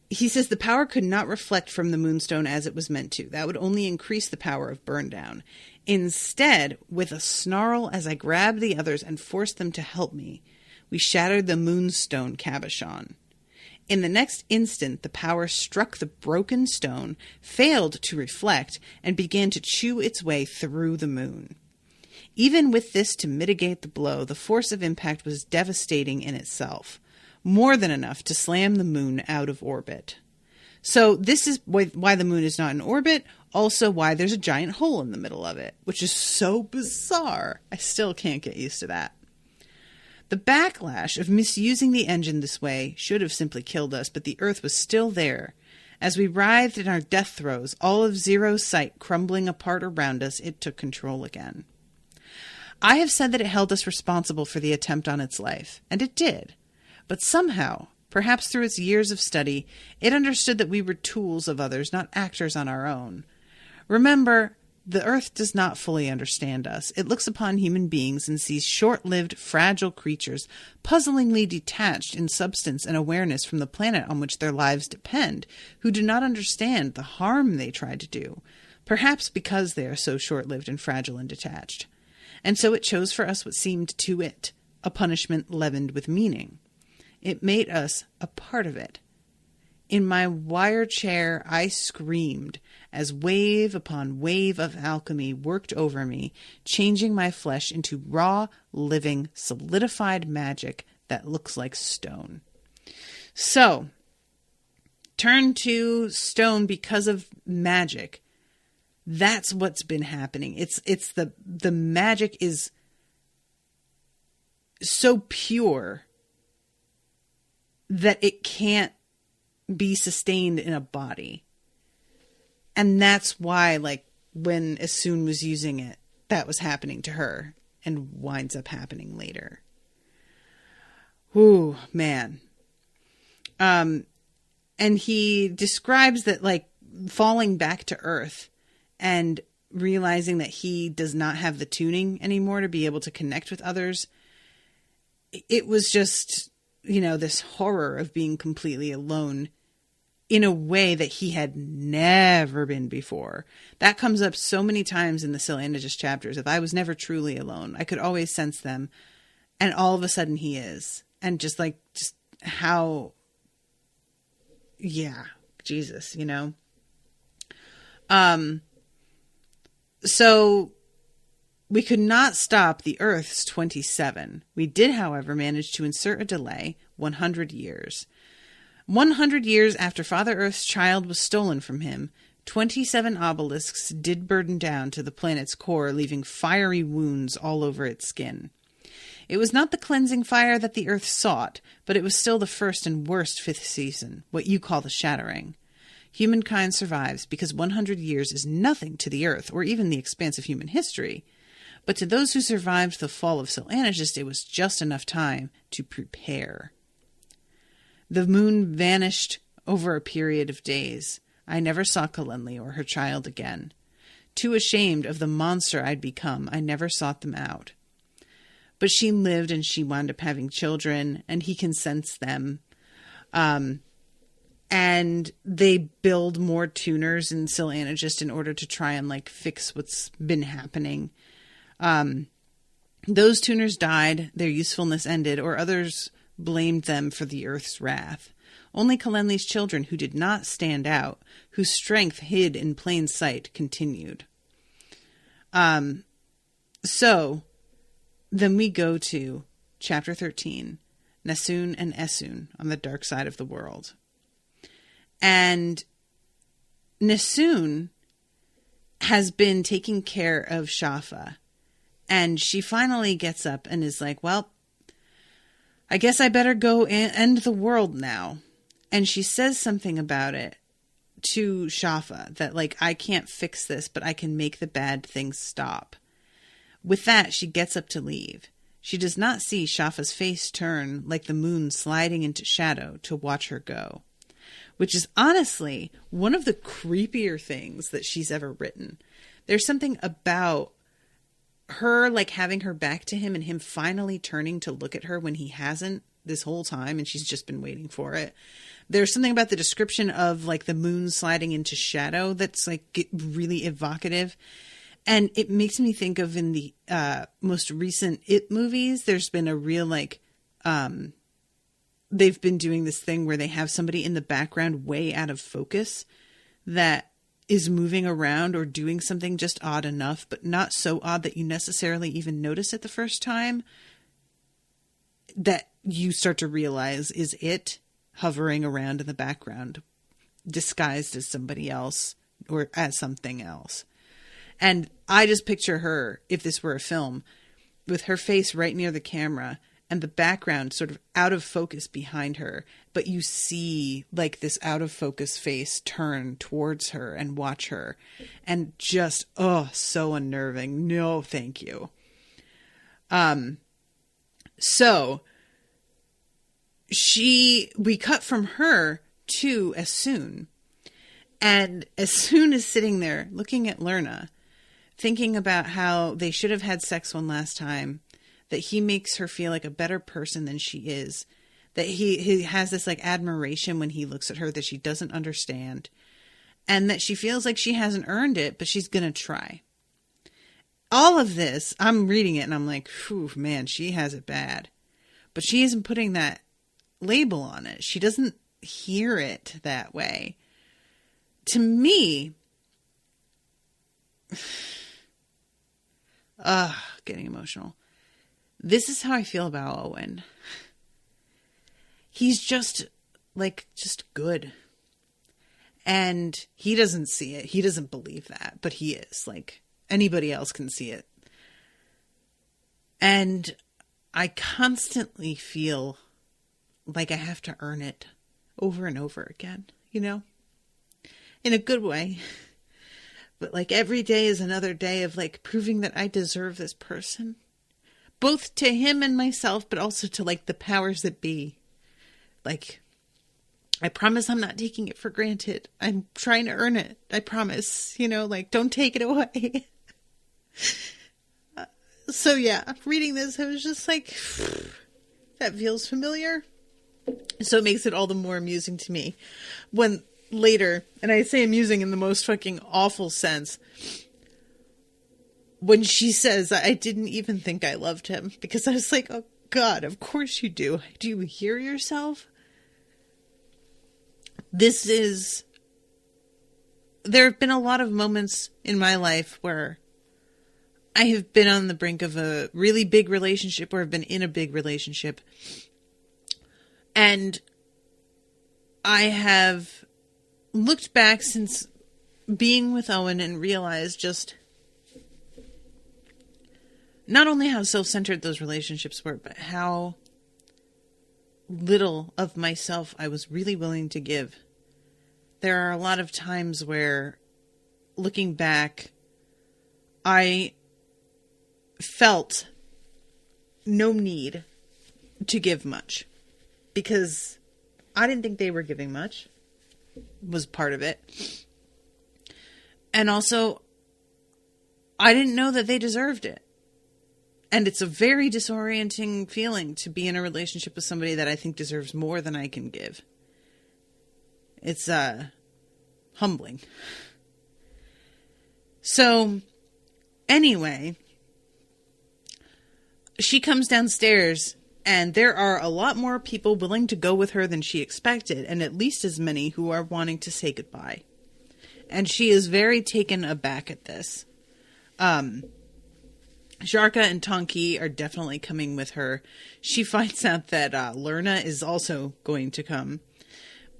he says the power could not reflect from the moonstone as it was meant to. That would only increase the power of burn down. Instead, with a snarl as I grabbed the others and forced them to help me, we shattered the moonstone cabochon. In the next instant, the power struck the broken stone, failed to reflect, and began to chew its way through the moon. Even with this to mitigate the blow, the force of impact was devastating in itself. More than enough to slam the moon out of orbit. So this is why the moon is not in orbit, also why there's a giant hole in the middle of it, which is so bizarre. I still can't get used to that. The backlash of misusing the engine this way should have simply killed us, but the Earth was still there. As we writhed in our death throes, all of Zero's sight crumbling apart around us, it took control again. I have said that it held us responsible for the attempt on its life, and it did. But somehow, perhaps through its years of study, it understood that we were tools of others, not actors on our own. Remember, the Earth does not fully understand us. It looks upon human beings and sees short-lived, fragile creatures, puzzlingly detached in substance and awareness from the planet on which their lives depend, who do not understand the harm they try to do, perhaps because they are so short-lived and fragile and detached. And so it chose for us what seemed to it a punishment leavened with meaning. It made us a part of it. In my wire chair, I screamed as wave upon wave of alchemy worked over me, changing my flesh into raw, living, solidified magic that looks like stone. So, turn to stone because of magic. That's what's been happening. It's the magic is so pure that it can't be sustained in a body. And that's why, like, when Asun was using it, that was happening to her and winds up happening later. Ooh, man. And he describes that, like, falling back to Earth and realizing that he does not have the tuning anymore to be able to connect with others. It was just, this horror of being completely alone in a way that he had never been before. That comes up so many times in the Silvanagist chapters. If I was never truly alone, I could always sense them. And all of a sudden he is. And just how, Jesus, So we could not stop the Earth's 27. We did, however, manage to insert a delay, 100 years. 100 years after Father Earth's child was stolen from him, 27 obelisks did burden down to the planet's core, leaving fiery wounds all over its skin. It was not the cleansing fire that the Earth sought, but it was still the first and worst fifth season, what you call the shattering. Humankind survives because 100 years is nothing to the Earth or even the expanse of human history. But to those who survived the fall of Silvanagist, it was just enough time to prepare. The moon vanished over a period of days. I never saw Kalenli or her child again. Too ashamed of the monster I'd become, I never sought them out. But she lived and she wound up having children, and he can sense them. And they build more tuners in Silvanagist in order to try and fix what's been happening. Those tuners died, their usefulness ended, or others blamed them for the Earth's wrath. Only Kalenli's children, who did not stand out, whose strength hid in plain sight, continued. So then we go to chapter 13, Nessun and Essun on the dark side of the world. And Nessun has been taking care of Shafa. And she finally gets up and is like, well, I guess I better go end the world now. And she says something about it to Shafa that I can't fix this, but I can make the bad things stop. With that, she gets up to leave. She does not see Shafa's face turn like the moon sliding into shadow to watch her go, which is honestly one of the creepier things that she's ever written. There's something about her having her back to him and him finally turning to look at her when he hasn't this whole time and she's just been waiting for it. There's something about the description of the moon sliding into shadow that's really evocative. And it makes me think of in the most recent It movies, there's been a real they've been doing this thing where they have somebody in the background way out of focus that is moving around or doing something just odd enough, but not so odd that you necessarily even notice it the first time, that you start to realize is it hovering around in the background, disguised as somebody else or as something else. And I just picture her, if this were a film, with her face right near the camera and the background sort of out of focus behind her, but you see this out of focus face turn towards her and watch her, and just, so unnerving. No, thank you. So we cut from her to Essun, and Essun is sitting there looking at Lerna, thinking about how they should have had sex one last time, that he makes her feel like a better person than she is, that he has this admiration when he looks at her that she doesn't understand, and that she feels like she hasn't earned it, but she's going to try. All of this, I'm reading it and I'm like, whew, man, she has it bad. But she isn't putting that label on it. She doesn't hear it that way. To me, getting emotional. This is how I feel about Owen. He's just good. And he doesn't see it. He doesn't believe that, but he is. Anybody else can see it. And I constantly feel like I have to earn it over and over again, in a good way. But every day is another day of proving that I deserve this person. Both to him and myself, but also to the powers that be. I promise I'm not taking it for granted. I'm trying to earn it. I promise, like, don't take it away. So yeah, reading this, I was just like, that feels familiar. So it makes it all the more amusing to me when later, and I say amusing in the most fucking awful sense, when she says, I didn't even think I loved him, because I was like, oh God, of course you do. Do you hear yourself? There have been a lot of moments in my life where I have been on the brink of a really big relationship, or have been in a big relationship. And I have looked back since being with Owen and realized just not only how self-centered those relationships were, but how little of myself I was really willing to give. There are a lot of times where, looking back, I felt no need to give much because I didn't think they were giving much, was part of it. And also, I didn't know that they deserved it. And it's a very disorienting feeling to be in a relationship with somebody that I think deserves more than I can give. It's humbling. So, anyway, she comes downstairs and there are a lot more people willing to go with her than she expected, and at least as many who are wanting to say goodbye. And she is very taken aback at this. Jarka and Tonki are definitely coming with her. She finds out that Lerna is also going to come.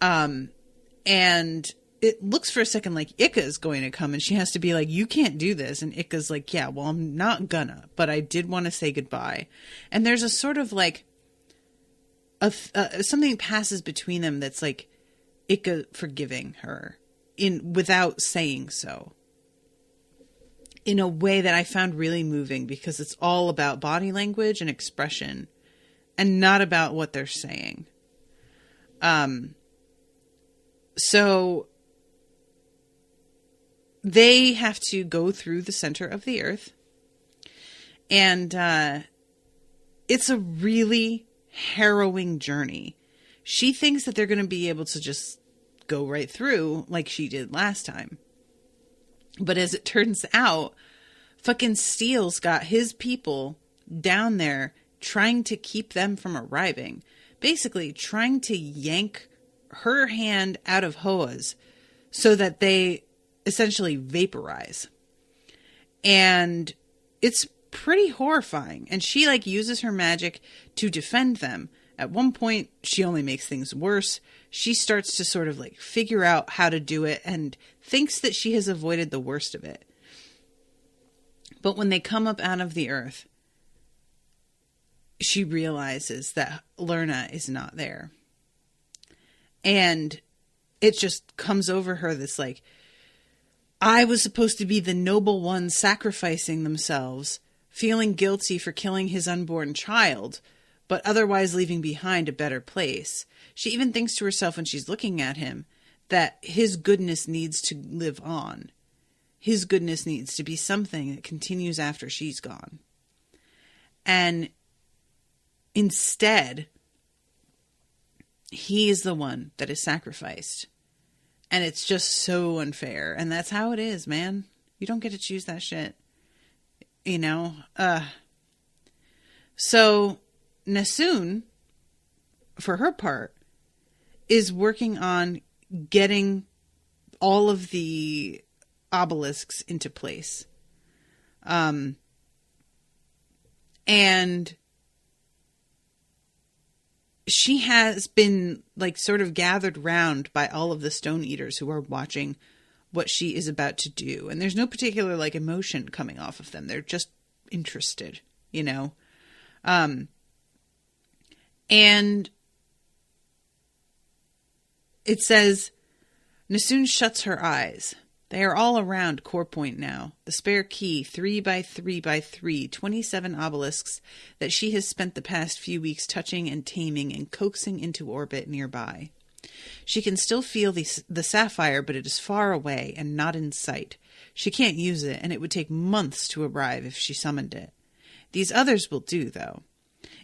And it looks for a second like Ika is going to come, and she has to be like, you can't do this. And Ika's like, yeah, well, I'm not gonna, but I did want to say goodbye. And there's a sort of like, something passes between them that's like Ika forgiving her without saying so. In a way that I found really moving, because it's all about body language and expression and not about what they're saying. So they have to go through the center of the earth, and it's a really harrowing journey. She thinks that they're going to be able to just go right through like she did last time. But as it turns out, fucking Steele's got his people down there trying to keep them from arriving. Basically, trying to yank her hand out of Hoa's so that they essentially vaporize. And it's pretty horrifying. And she uses her magic to defend them. At one point, she only makes things worse. She starts to sort of figure out how to do it and thinks that she has avoided the worst of it. But when they come up out of the earth, she realizes that Lerna is not there. And it just comes over her this I was supposed to be the noble ones sacrificing themselves, feeling guilty for killing his unborn child, but otherwise leaving behind a better place. She even thinks to herself when she's looking at him that his goodness needs to live on. His goodness needs to be something that continues after she's gone. And instead, he is the one that is sacrificed. And it's just so unfair. And that's how it is, man. You don't get to choose that shit. So Nassoon, for her part, is working on getting all of the obelisks into place. And she has been sort of gathered round by all of the Stone Eaters who are watching what she is about to do. And there's no particular emotion coming off of them. They're just interested, and it says, Nassoon shuts her eyes. They are all around Core Point now. The spare key, 3 by 3 by 3, 27 obelisks that she has spent the past few weeks touching and taming and coaxing into orbit nearby. She can still feel the sapphire, but it is far away and not in sight. She can't use it, and it would take months to arrive if she summoned it. These others will do, though.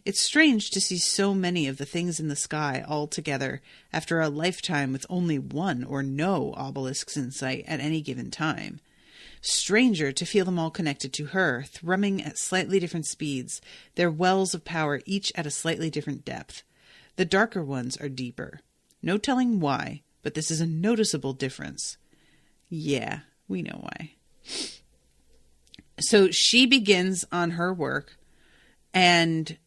It's strange to see so many of the things in the sky all together after a lifetime with only one or no obelisks in sight at any given time. Stranger to feel them all connected to her, thrumming at slightly different speeds, their wells of power each at a slightly different depth. The darker ones are deeper. No telling why, but this is a noticeable difference. Yeah, we know why. So she begins on her work, and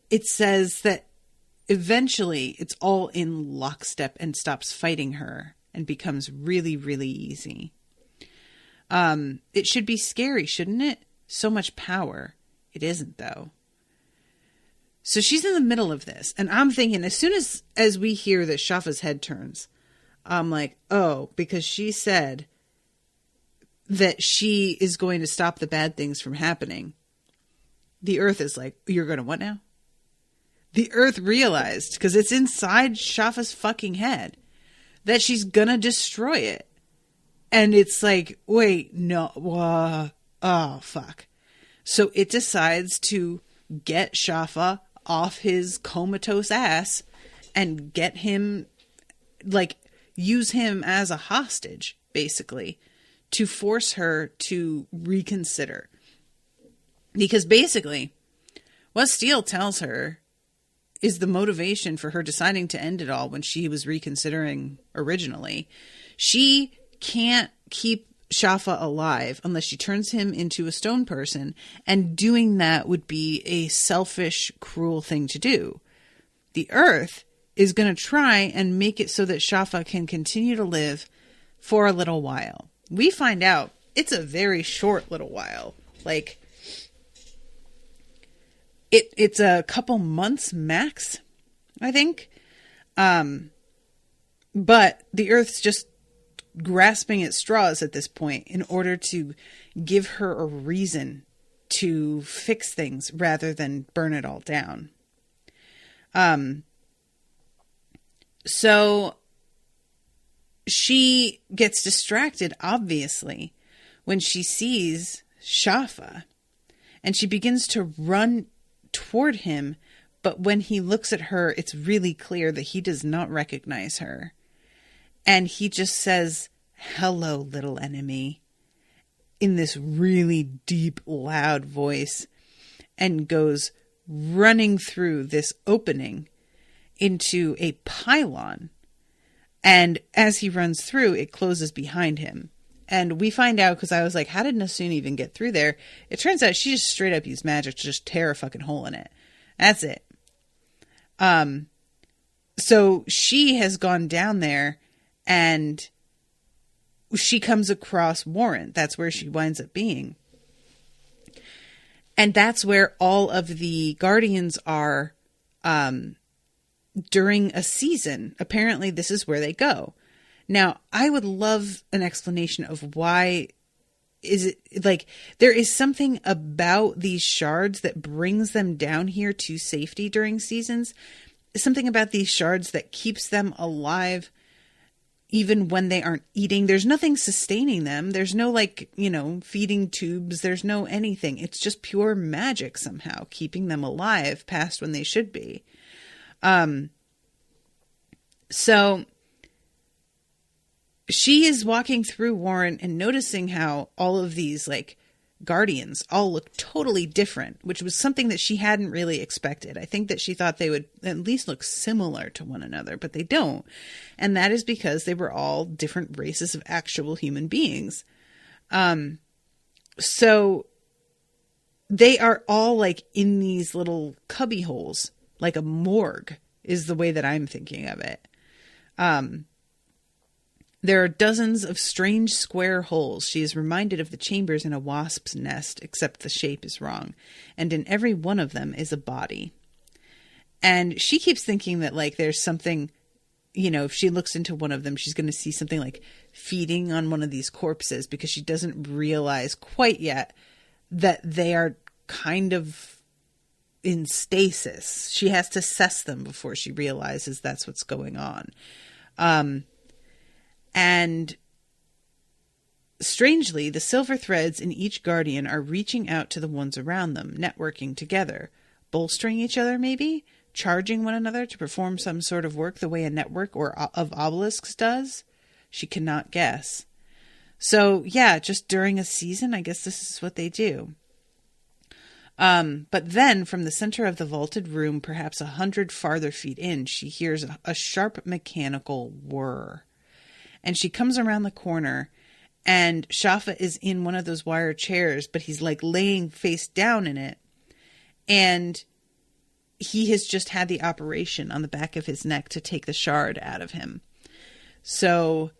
it says that eventually it's all in lockstep and stops fighting her and becomes really, really easy. It should be scary, shouldn't it? So much power. It isn't, though. So she's in the middle of this, and I'm thinking, as soon as we hear that Shafa's head turns, I'm like, oh, because she said that she is going to stop the bad things from happening. The Earth is like, you're going to what now? The Earth realized, because it's inside Shafa's fucking head, that she's going to destroy it. And it's like, wait, no, oh, fuck. So it decides to get Shafa off his comatose ass and get him, like, use him as a hostage, basically, to force her to reconsider. Because basically, what Steele tells her is the motivation for her deciding to end it all when she was reconsidering originally. She can't keep Shafa alive unless she turns him into a stone person, and doing that would be a selfish, cruel thing to do. The Earth is going to try and make it so that Shafa can continue to live for a little while. We find out it's a very short little while. Like, it's a couple months max, I think. But the Earth's just grasping at straws at this point in order to give her a reason to fix things rather than burn it all down. So she gets distracted, obviously, when she sees Shafa, and she begins to run toward him. But when he looks at her, it's really clear that he does not recognize her. And he just says, "Hello, little enemy," in this really deep, loud voice, and goes running through this opening into a pylon. And as he runs through, it closes behind him. And we find out, because I was like, how did Nasun even get through there? It turns out she just straight up used magic to just tear a fucking hole in it. That's it. So she has gone down there, and she comes across Warren. That's where she winds up being. And that's where all of the Guardians are during a season. Apparently, this is where they go. Now, I would love an explanation of why is it, like, there is something about these shards that brings them down here to safety during seasons. Something about these shards that keeps them alive even when they aren't eating. There's nothing sustaining them. There's no, like, feeding tubes. There's no anything. It's just pure magic somehow keeping them alive past when they should be. So she is walking through Warren and noticing how all of these, like, Guardians all look totally different, which was something that she hadn't really expected. I think that she thought they would at least look similar to one another, but they don't. And that is because they were all different races of actual human beings. So they are all, like, in these little cubby holes, like a morgue is the way that I'm thinking of it. There are dozens of strange square holes. She is reminded of the chambers in a wasp's nest, except the shape is wrong. And in every one of them is a body. And she keeps thinking that, like, there's something, if she looks into one of them, she's going to see something like feeding on one of these corpses, because she doesn't realize quite yet that they are kind of in stasis. She has to assess them before she realizes that's what's going on. And strangely, the silver threads in each guardian are reaching out to the ones around them, networking together, bolstering each other maybe, charging one another to perform some sort of work the way a network of obelisks does. She cannot guess. So yeah, just during a season, I guess this is what they do. But then from the center of the vaulted room, perhaps 100 farther feet in, she hears a sharp mechanical whir. And she comes around the corner, and Shafa is in one of those wire chairs, but he's like laying face down in it. And he has just had the operation on the back of his neck to take the shard out of him. So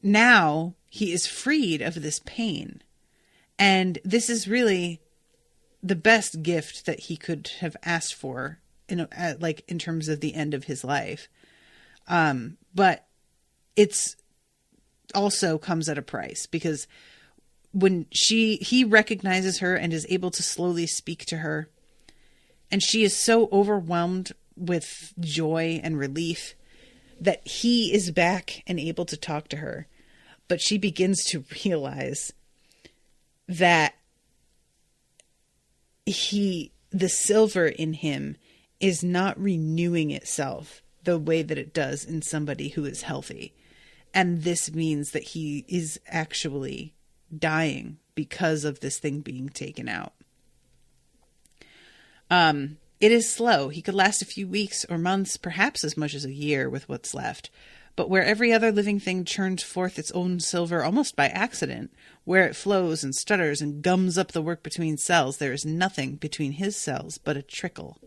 now he is freed of this pain. And this is really the best gift that he could have asked for in terms of the end of his life. But it's also comes at a price, because when he recognizes her and is able to slowly speak to her, and she is so overwhelmed with joy and relief that he is back and able to talk to her. But she begins to realize that the silver in him is not renewing itself the way that it does in somebody who is healthy. And this means that he is actually dying because of this thing being taken out. It is slow. He could last a few weeks or months, perhaps as much as a year with what's left. But where every other living thing churns forth its own silver almost by accident, where it flows and stutters and gums up the work between cells, there is nothing between his cells but a trickle.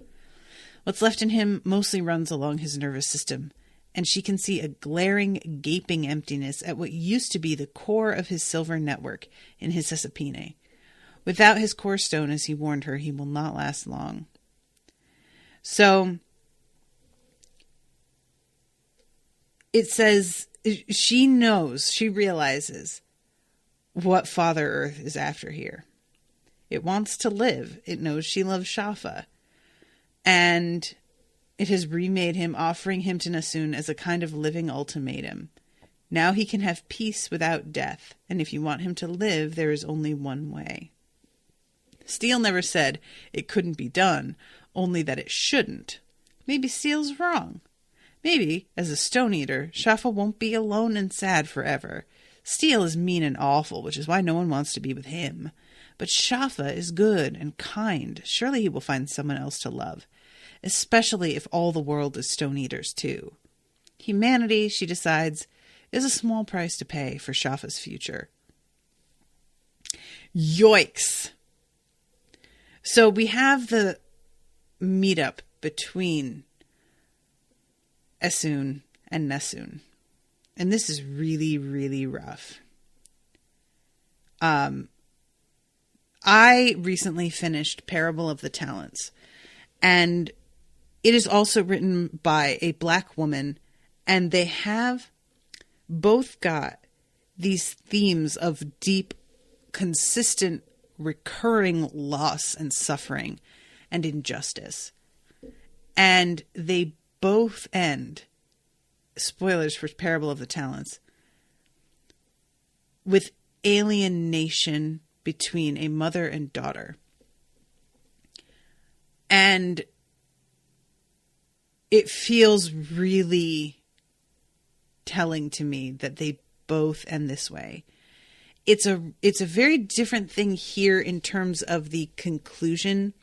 What's left in him mostly runs along his nervous system, and she can see a glaring, gaping emptiness at what used to be the core of his silver network in his Hesapine. Without his core stone, as he warned her, he will not last long. So it says she realizes what Father Earth is after here. It wants to live. It knows she loves Shafa. And it has remade him, offering him to Nassoon as a kind of living ultimatum. Now he can have peace without death, and if you want him to live, there is only one way. Steele never said it couldn't be done, only that it shouldn't. Maybe Steele's wrong. Maybe, as a stone eater, Shafa won't be alone and sad forever. Steele is mean and awful, which is why no one wants to be with him. But Shafa is good and kind. Surely he will find someone else to love, especially if all the world is stone eaters too. Humanity, she decides, is a small price to pay for Shafa's future. Yoicks! So we have the meetup between Essun and Nassoon. And this is really, really rough. I recently finished Parable of the Talents, and it is also written by a Black woman, and they have both got these themes of deep, consistent, recurring loss and suffering and injustice. And they both end, spoilers for Parable of the Talents, with alienation between a mother and daughter. And it feels really telling to me that they both end this way. It's a very different thing here in terms of the conclusion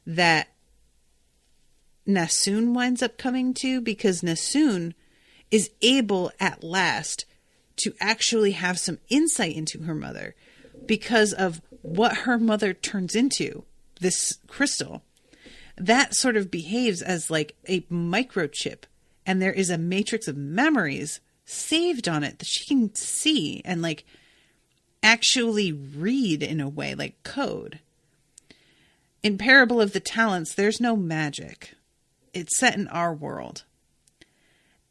that Nassoon winds up coming to, because Nassoon is able at last to actually have some insight into her mother because of what her mother turns into, this crystal. That sort of behaves as like a microchip, and there is a matrix of memories saved on it that she can see and like actually read in a way, like code. In Parable of the Talents, there's no magic. It's set in our world.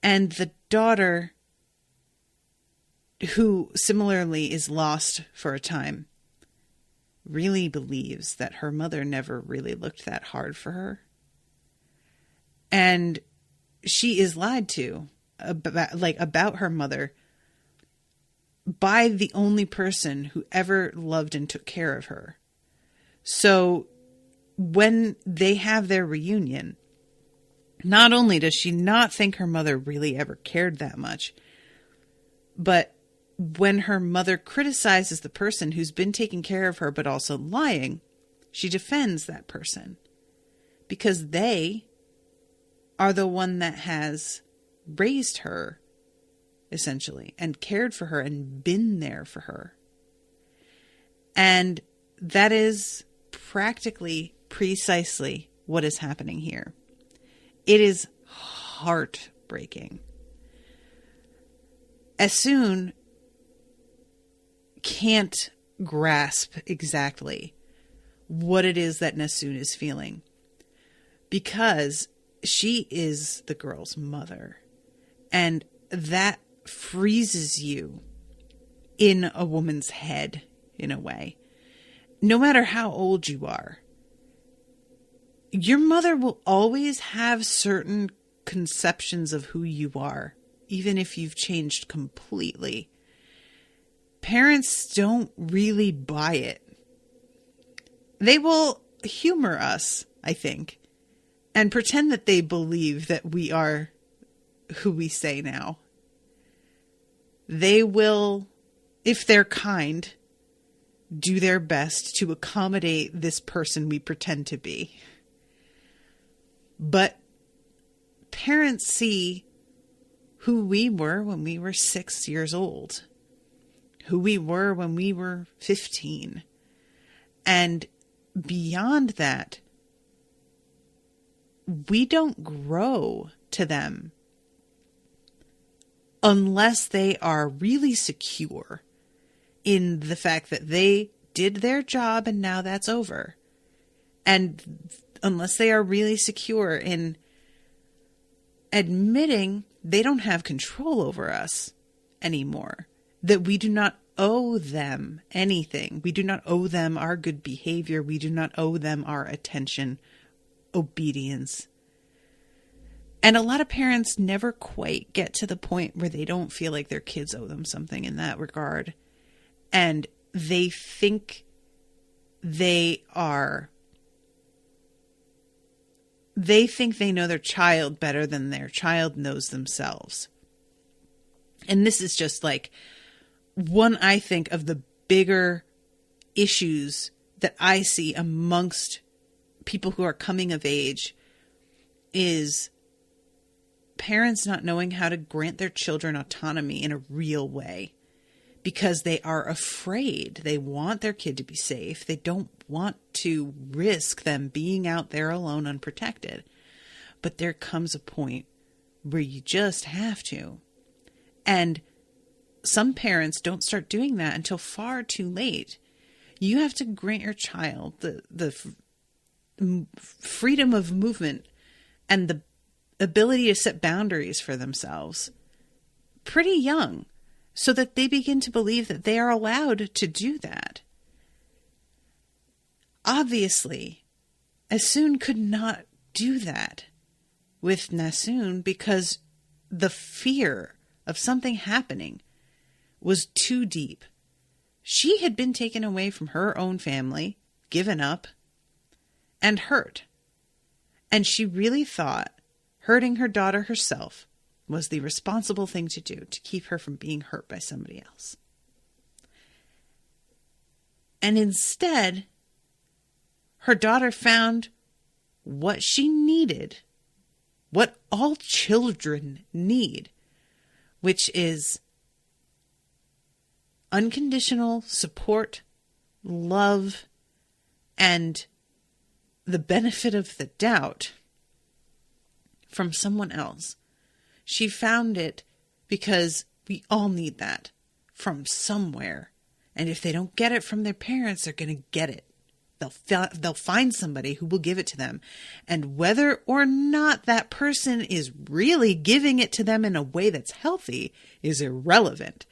And the daughter, who similarly is lost for a time, really believes that her mother never really looked that hard for her. And she is lied to about her mother by the only person who ever loved and took care of her. So when they have their reunion, not only does she not think her mother really ever cared that much, but when her mother criticizes the person who's been taking care of her but also lying, she defends that person because they are the one that has raised her, essentially, and cared for her and been there for her. And that is practically precisely what is happening here. It is heartbreaking. Esun can't grasp exactly what it is that Nesun is feeling, because she is the girl's mother, and that freezes you in a woman's head in a way. No matter how old you are, your mother will always have certain conceptions of who you are, even if you've changed completely. Parents don't really buy it. They will humor us, I think, and pretend that they believe that we are who we say now. They will, if they're kind, do their best to accommodate this person we pretend to be. But parents see who we were when we were 6 years old, who we were when we were 15. And beyond that, we don't grow to them unless they are really secure in the fact that they did their job and now that's over. And unless they are really secure in admitting they don't have control over us anymore, that we do not owe them anything. We do not owe them our good behavior. We do not owe them our attention, obedience. And a lot of parents never quite get to the point where they don't feel like their kids owe them something in that regard. And they think they know their child better than their child knows themselves. And this is just like one, I think, of the bigger issues that I see amongst people who are coming of age is parents not knowing how to grant their children autonomy in a real way because they are afraid. They want their kid to be safe. They don't want to risk them being out there alone, unprotected. But there comes a point where you just have to. And some parents don't start doing that until far too late. You have to grant your child the freedom of movement and the ability to set boundaries for themselves pretty young so that they begin to believe that they are allowed to do that. Obviously, Esun could not do that with Nesun because the fear of something happening was too deep. She had been taken away from her own family, given up, and hurt. And she really thought hurting her daughter herself was the responsible thing to do to keep her from being hurt by somebody else. And instead, her daughter found what she needed, what all children need, which is unconditional support, love, and the benefit of the doubt from someone else. She found it because we all need that from somewhere. And if they don't get it from their parents, they're going to get it. They'll find somebody who will give it to them. And whether or not that person is really giving it to them in a way that's healthy is irrelevant.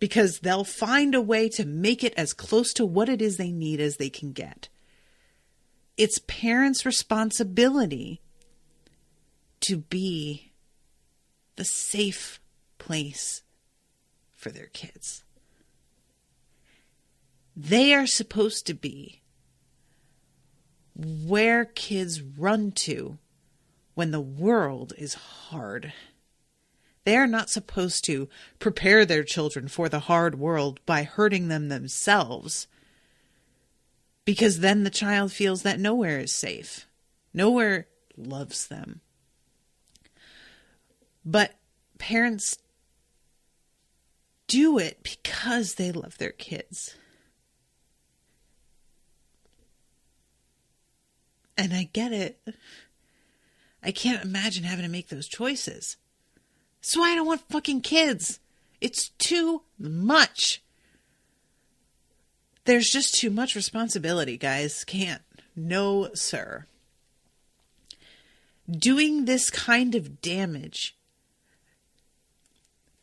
because they'll find a way to make it as close to what it is they need as they can get. It's parents' responsibility to be the safe place for their kids. They are supposed to be where kids run to when the world is hard. They are not supposed to prepare their children for the hard world by hurting them themselves, because then the child feels that nowhere is safe. Nowhere loves them. But parents do it because they love their kids. And I get it. I can't imagine having to make those choices. That's why I don't want fucking kids. It's too much. There's just too much responsibility, guys. Can't. No, sir. Doing this kind of damage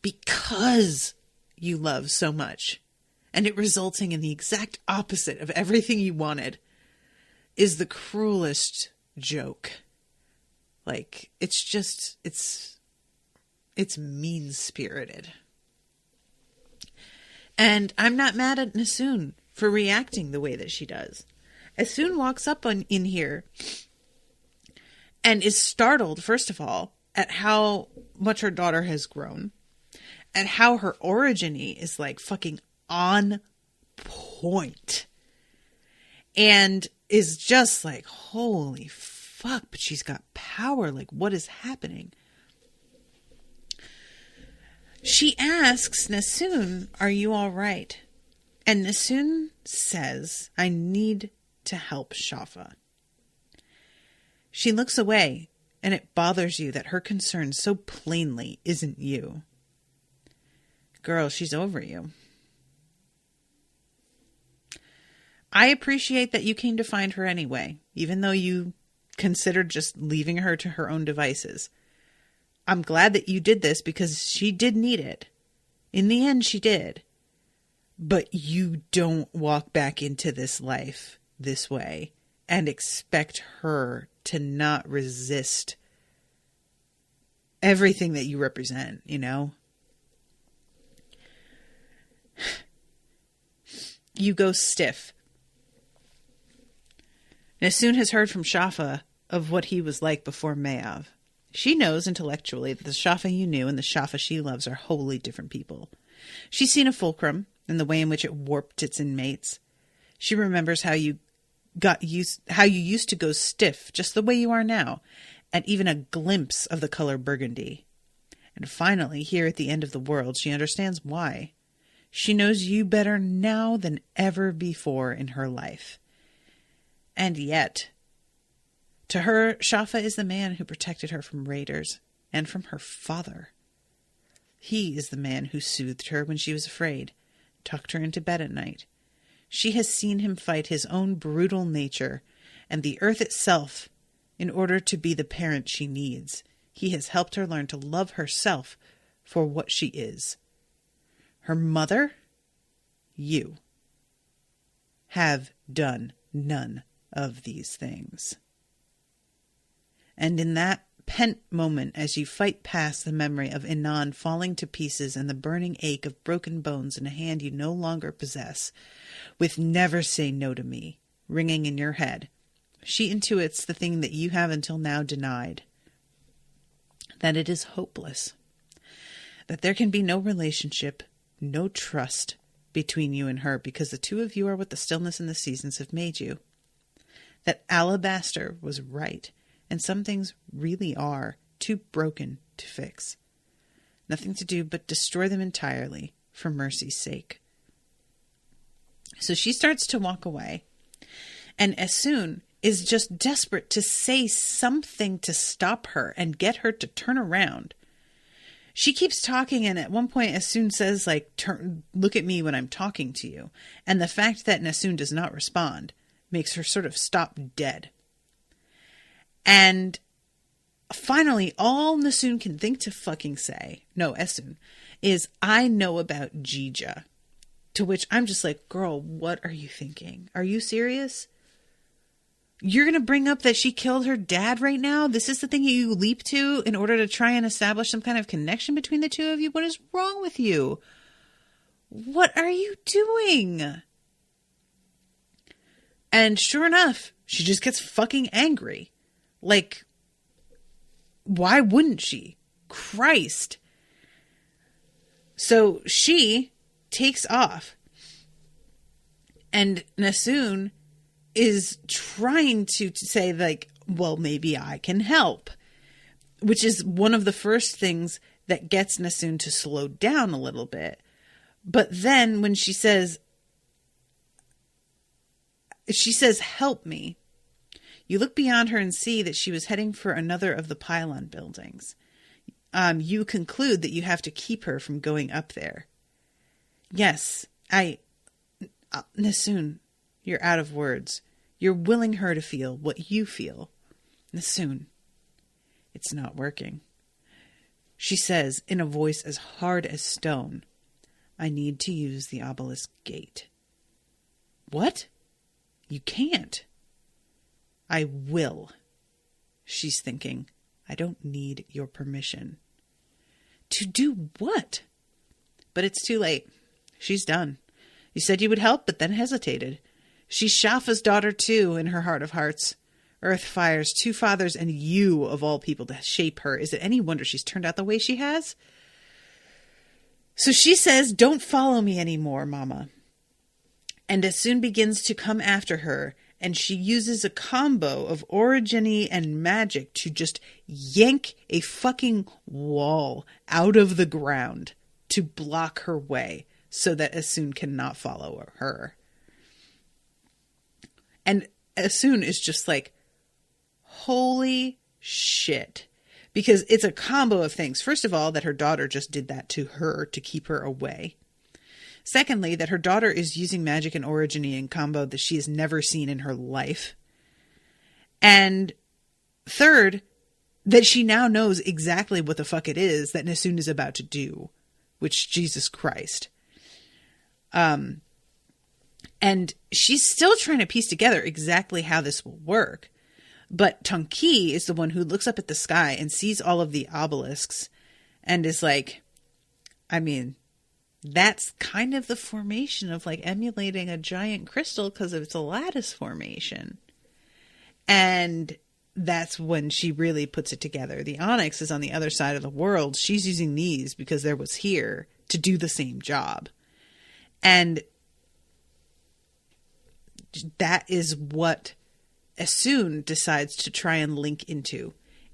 because you love so much and it resulting in the exact opposite of everything you wanted is the cruelest joke. Like, it's just, it's mean-spirited. And I'm not mad at Nasoon for reacting the way that she does. Nasoon walks up in here and is startled, first of all, at how much her daughter has grown. And how her origin-y is like fucking on point. And is just like, holy fuck, but she's got power. Like, what is happening? She asks Nasoon, are you all right? And Nasoon says, I need to help Shafa. She looks away, and it bothers you that her concern so plainly isn't you. Girl, she's over you. I appreciate that you came to find her anyway, even though you considered just leaving her to her own devices. I'm glad that you did this because she did need it. In the end, she did. But you don't walk back into this life this way and expect her to not resist everything that you represent, you know? You go stiff. Nasoon has heard from Shafa of what he was like before Mayav. She knows intellectually that the Shafa you knew and the Shafa she loves are wholly different people. She's seen a fulcrum and the way in which it warped its inmates. She remembers how you used to go stiff, just the way you are now, at even a glimpse of the color burgundy. And finally, here at the end of the world, she understands why. She knows you better now than ever before in her life. And yet, to her, Shafa is the man who protected her from raiders and from her father. He is the man who soothed her when she was afraid, tucked her into bed at night. She has seen him fight his own brutal nature and the earth itself in order to be the parent she needs. He has helped her learn to love herself for what she is. Her mother, you, have done none of these things. And in that pent moment, as you fight past the memory of Inan falling to pieces and the burning ache of broken bones in a hand you no longer possess, with "never say no to me" ringing in your head, she intuits the thing that you have until now denied, that it is hopeless, that there can be no relationship, no trust between you and her because the two of you are what the stillness and the seasons have made you. That Alabaster was right, and some things really are too broken to fix. Nothing to do but destroy them entirely for mercy's sake. So she starts to walk away, and Nasoon is just desperate to say something to stop her and get her to turn around. She keeps talking, and at one point Nasoon says, like, look at me when I'm talking to you. And the fact that Nasoon does not respond makes her sort of stop dead. And finally, all Nasoon can think to fucking say, no, Nasoon, is, I know about Jija. To which I'm just like, girl, what are you thinking? Are you serious? You're going to bring up that she killed her dad right now? This is the thing you leap to in order to try and establish some kind of connection between the two of you? What is wrong with you? What are you doing? And sure enough, she just gets fucking angry. Like, why wouldn't she? Christ. So she takes off. And Nasoon is trying to say, like, well, maybe I can help. Which is one of the first things that gets Nasoon to slow down a little bit. But then when she says, help me, you look beyond her and see that she was heading for another of the pylon buildings. You conclude that you have to keep her from going up there. Yes, Nasoon, you're out of words. You're willing her to feel what you feel. Nasoon, it's not working. She says in a voice as hard as stone, I need to use the obelisk gate. What? You can't. I will. She's thinking, I don't need your permission. To do what? But it's too late. She's done. You said you would help, but then hesitated. She's Shafa's daughter too, in her heart of hearts. Earth fires, two fathers, and you, of all people, to shape her. Is it any wonder she's turned out the way she has? So she says, don't follow me anymore, Mama. And Nasoon begins to come after her, and she uses a combo of originy and magic to just yank a fucking wall out of the ground to block her way so that Nasoon cannot follow her. And Nasoon is just like, holy shit. Because it's a combo of things. First of all, that her daughter just did that to her to keep her away. Secondly, that her daughter is using magic and originy in combo that she has never seen in her life. And third, that she now knows exactly what the fuck it is that Nasoon is about to do. Which, Jesus Christ. And she's still trying to piece together exactly how this will work. But Tonki is the one who looks up at the sky and sees all of the obelisks and is like, I mean, that's kind of the formation of like emulating a giant crystal because it's a lattice formation. And that's when she really puts it together. The onyx is on the other side of the world. She's using these because there was here to do the same job. And that is what Nasoon decides to try and link into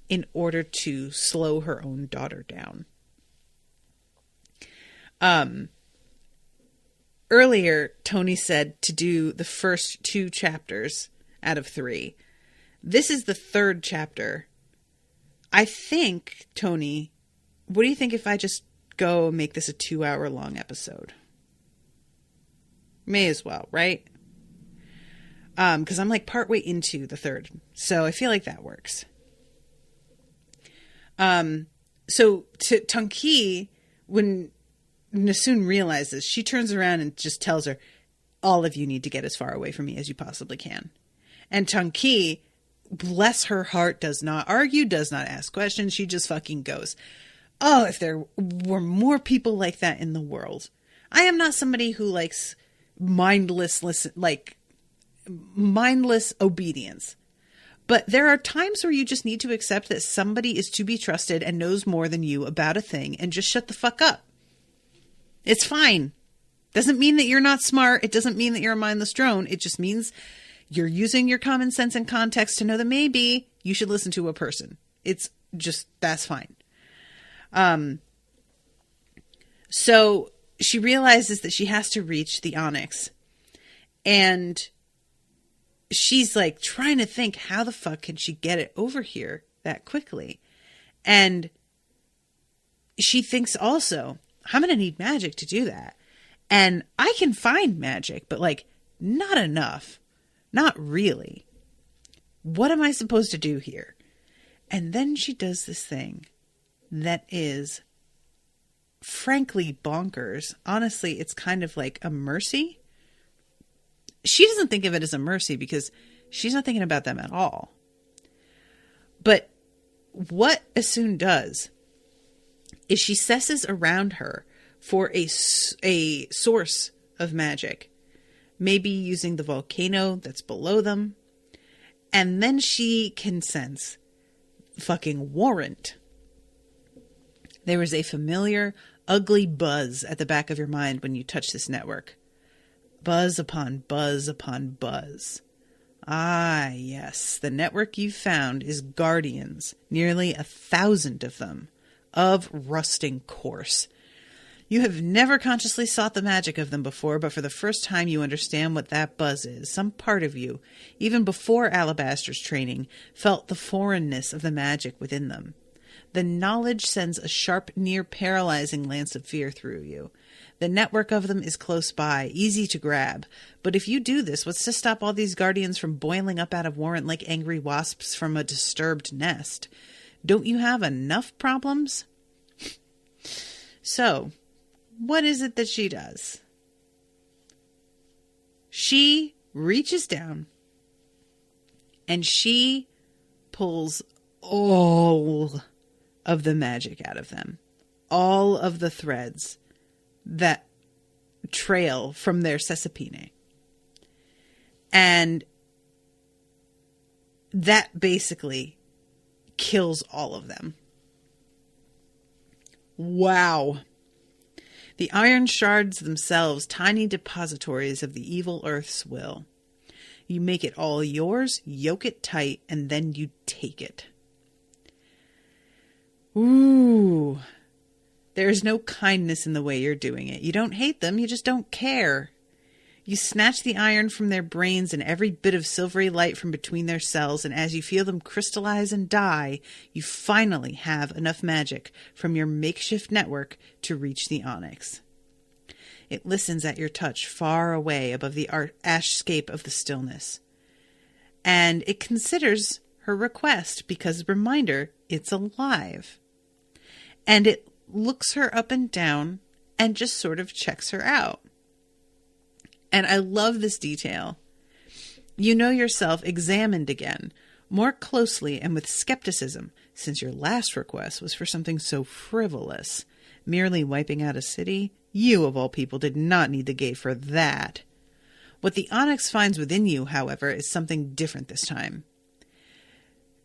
in order to slow her own daughter down. Earlier, Tony said to do the first 2 chapters out of 3. This is the 3rd chapter. I think, Tony, what do you think if I just go and make this a 2-hour long episode? May as well, right? Because I'm like partway into the 3rd. So I feel like that works. So to Tonki, when Nasoon realizes, she turns around and just tells her, all of you need to get as far away from me as you possibly can. And Tonki, bless her heart, does not argue, does not ask questions. She just fucking goes. Oh, if there were more people like that in the world. I am not somebody who likes mindless obedience. But there are times where you just need to accept that somebody is to be trusted and knows more than you about a thing and just shut the fuck up. It's fine. Doesn't mean that you're not smart. It doesn't mean that you're a mindless drone. It just means you're using your common sense and context to know that maybe you should listen to a person. It's just, that's fine. So she realizes that she has to reach the onyx. And she's like trying to think, how the fuck can she get it over here that quickly? And she thinks also, I'm going to need magic to do that. And I can find magic, but like not enough. Not really. What am I supposed to do here? And then she does this thing that is frankly bonkers. Honestly, it's kind of like a mercy. She doesn't think of it as a mercy because she's not thinking about them at all. But what Asun does is she cesses around her for a source of magic, maybe using the volcano that's below them, and then she can sense fucking warrant. There is a familiar, ugly buzz at the back of your mind when you touch this network. Buzz upon buzz upon buzz. Ah, yes, the network you've found is guardians, nearly 1,000 of them, of rusting course. You have never consciously sought the magic of them before, but for the first time you understand what that buzz is. Some part of you, even before Alabaster's training, felt the foreignness of the magic within them. The knowledge sends a sharp, near-paralyzing lance of fear through you. The network of them is close by, easy to grab. But if you do this, what's to stop all these guardians from boiling up out of warrant like angry wasps from a disturbed nest? Don't you have enough problems? So, what is it that she does? She reaches down and she pulls all of the magic out of them. All of the threads that trail from their sesapine. And that basically kills all of them. Wow. The iron shards themselves, tiny depositories of the evil earth's will. You make it all yours, yoke it tight, and then you take it. Ooh. There is no kindness in the way you're doing it. You don't hate them, you just don't care. You snatch the iron from their brains and every bit of silvery light from between their cells, and as you feel them crystallize and die, you finally have enough magic from your makeshift network to reach the onyx. It listens at your touch far away above the ashscape of the stillness. And it considers her request because, reminder, it's alive. And it looks her up and down and just sort of checks her out. And I love this detail. You know yourself examined again, more closely and with skepticism, since your last request was for something so frivolous. Merely wiping out a city? You, of all people, did not need the gate for that. What the onyx finds within you, however, is something different this time.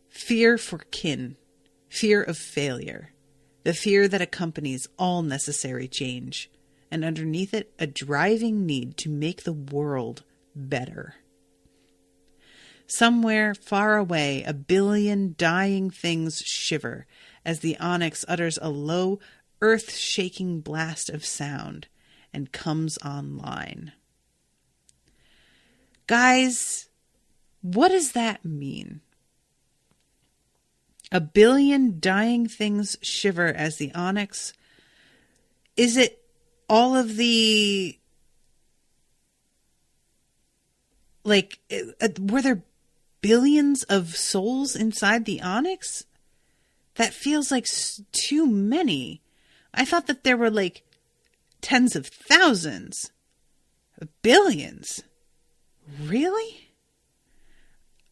Fear for kin. Fear of failure. The fear that accompanies all necessary change. And underneath it, a driving need to make the world better. Somewhere far away, 1 billion dying things shiver as the onyx utters a low, earth-shaking blast of sound and comes online. Guys, what does that mean? 1 billion dying things shiver as the onyx. Is it all of the, were there billions of souls inside the onyx? That feels like too many. I thought that there were tens of thousands. Billions. Really?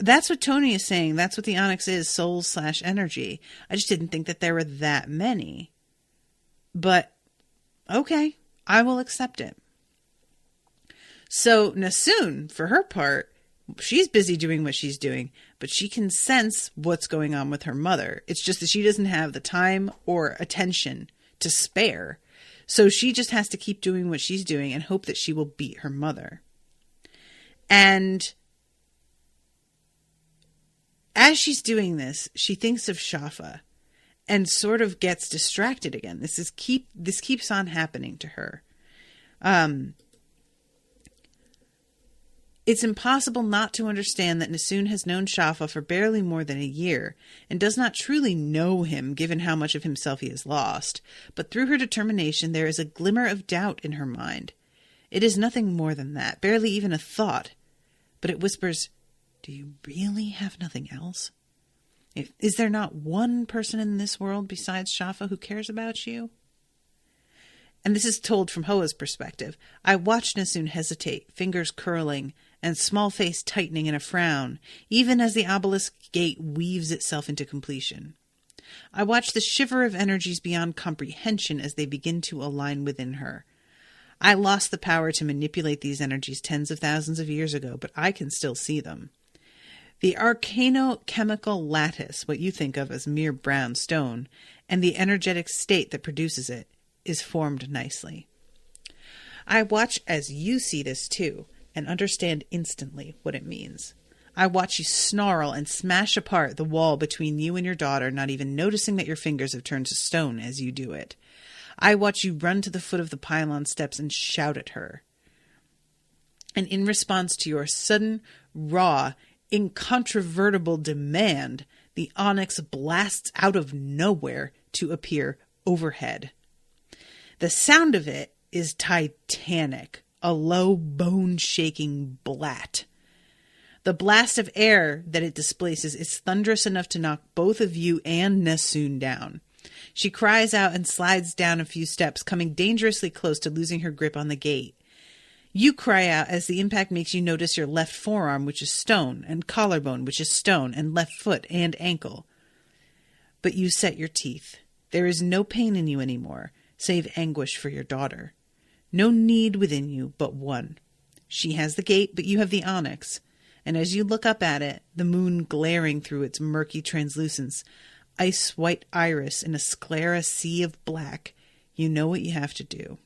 That's what Tony is saying. That's what the onyx is, souls/energy. I just didn't think that there were that many. But, okay, I will accept it. So Nasun, for her part, she's busy doing what she's doing, but she can sense what's going on with her mother. It's just that she doesn't have the time or attention to spare. So she just has to keep doing what she's doing and hope that she will beat her mother. And as she's doing this, she thinks of Shafa and sort of gets distracted again. This keeps on happening to her. It's impossible not to understand that Nasun has known Shafa for barely more than a year and does not truly know him given how much of himself he has lost. But through her determination, there is a glimmer of doubt in her mind. It is nothing more than that, barely even a thought. But it whispers, "Do you really have nothing else? Is there not one person in this world besides Shafa who cares about you?" And this is told from Hoa's perspective. I watched Nassoon hesitate, fingers curling, and small face tightening in a frown, even as the obelisk gate weaves itself into completion. I watched the shiver of energies beyond comprehension as they begin to align within her. I lost the power to manipulate these energies tens of thousands of years ago, but I can still see them. The arcanochemical lattice, what you think of as mere brown stone, and the energetic state that produces it, is formed nicely. I watch as you see this too, and understand instantly what it means. I watch you snarl and smash apart the wall between you and your daughter, not even noticing that your fingers have turned to stone as you do it. I watch you run to the foot of the pylon steps and shout at her. And in response to your sudden, raw, incontrovertible demand, the onyx blasts out of nowhere to appear overhead. The sound of it is titanic, a low, bone-shaking blat. The blast of air that it displaces is thunderous enough to knock both of you and Nassoon down. She cries out and slides down a few steps, coming dangerously close to losing her grip on the gate. You cry out as the impact makes you notice your left forearm, which is stone, and collarbone, which is stone, and left foot and ankle. But you set your teeth. There is no pain in you anymore, save anguish for your daughter. No need within you but one. She has the gate, but you have the onyx. And as you look up at it, the moon glaring through its murky translucence, ice-white iris in a sclera sea of black, you know what you have to do.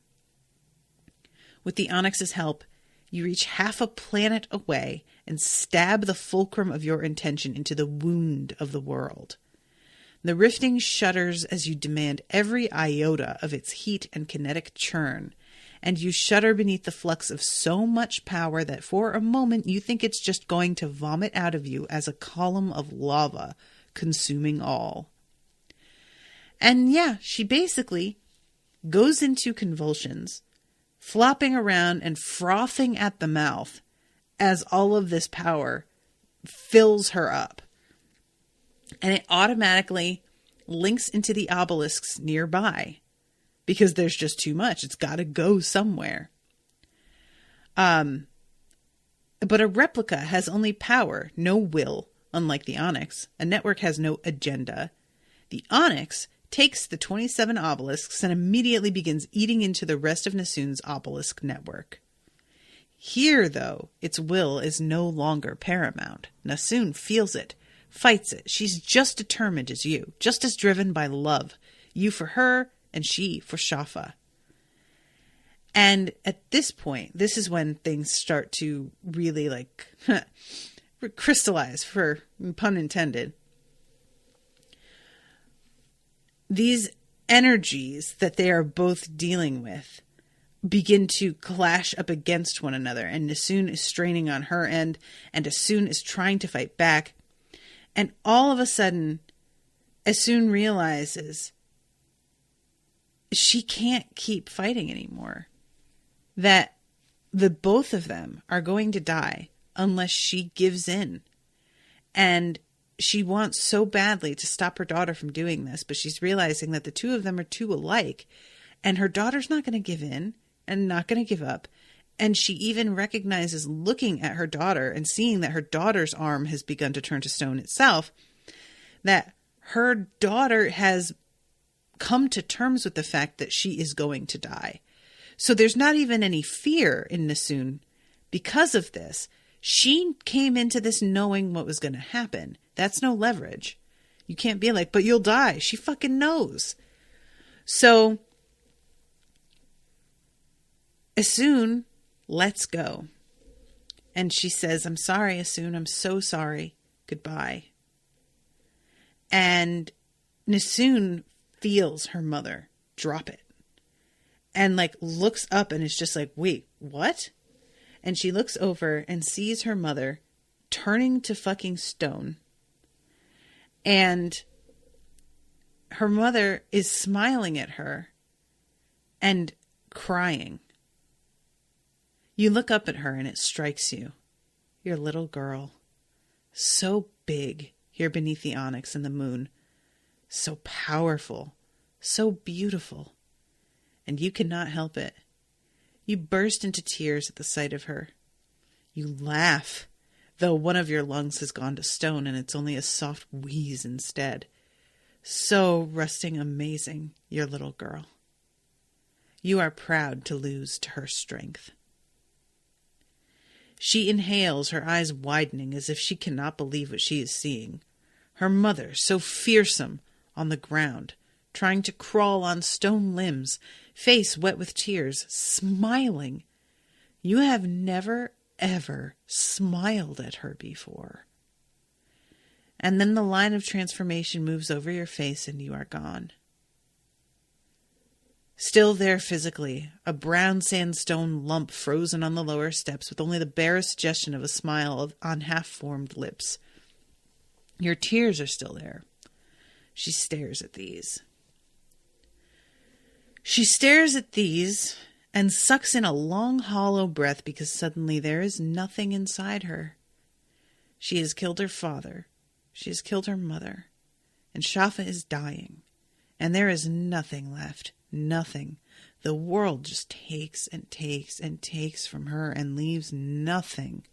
With the onyx's help, you reach half a planet away and stab the fulcrum of your intention into the wound of the world. The rifting shudders as you demand every iota of its heat and kinetic churn, and you shudder beneath the flux of so much power that for a moment you think it's just going to vomit out of you as a column of lava, consuming all. And yeah, she basically goes into convulsions, flopping around and frothing at the mouth as all of this power fills her up. And it automatically links into the obelisks nearby because there's just too much. It's got to go somewhere. But a replica has only power, no will, unlike the Onyx. A network has no agenda. The Onyx takes the 27 obelisks and immediately begins eating into the rest of Nassoon's obelisk network. Here, though, its will is no longer paramount. Nassoon feels it, fights it. She's just determined as you, just as driven by love. You for her, and she for Shafa. And at this point, this is when things start to really crystallize, for pun intended. These energies that they are both dealing with begin to clash up against one another, and Nassoon is straining on her end, and Nassoon is trying to fight back. And all of a sudden, Nassoon realizes she can't keep fighting anymore. That the both of them are going to die unless she gives in. And she wants so badly to stop her daughter from doing this, but she's realizing that the two of them are too alike, and her daughter's not going to give in and not going to give up. And she even recognizes, looking at her daughter and seeing that her daughter's arm has begun to turn to stone itself, that her daughter has come to terms with the fact that she is going to die. So there's not even any fear in Nassoon because of this. She came into this knowing what was going to happen. That's no leverage. You can't be like, but you'll die. She fucking knows. So Nassoon lets go. And she says, I'm sorry, Nassoon. I'm so sorry. Goodbye. And Nassoon feels her mother drop it. And looks up and is just like, wait, what? And she looks over and sees her mother turning to fucking stone. And her mother is smiling at her and crying. You look up at her and it strikes you. Your little girl. So big here beneath the onyx and the moon. So powerful. So beautiful. and you cannot help it. You burst into tears at the sight of her. You laugh, though one of your lungs has gone to stone and it's only a soft wheeze instead. So rusting amazing, your little girl. You are proud to lose to her strength. She inhales, her eyes widening as if she cannot believe what she is seeing. Her mother, so fearsome, on the ground, trying to crawl on stone limbs, face wet with tears, smiling. You have never, ever smiled at her before. And then the line of transformation moves over your face and you are gone. Still there physically, a brown sandstone lump frozen on the lower steps with only the barest suggestion of a smile on half-formed lips. Your tears are still there. She stares at these. She stares at these and sucks in a long, hollow breath because suddenly there is nothing inside her. She has killed her father. She has killed her mother. And Shafa is dying. And there is nothing left. Nothing. The world just takes and takes and takes from her and leaves nothing.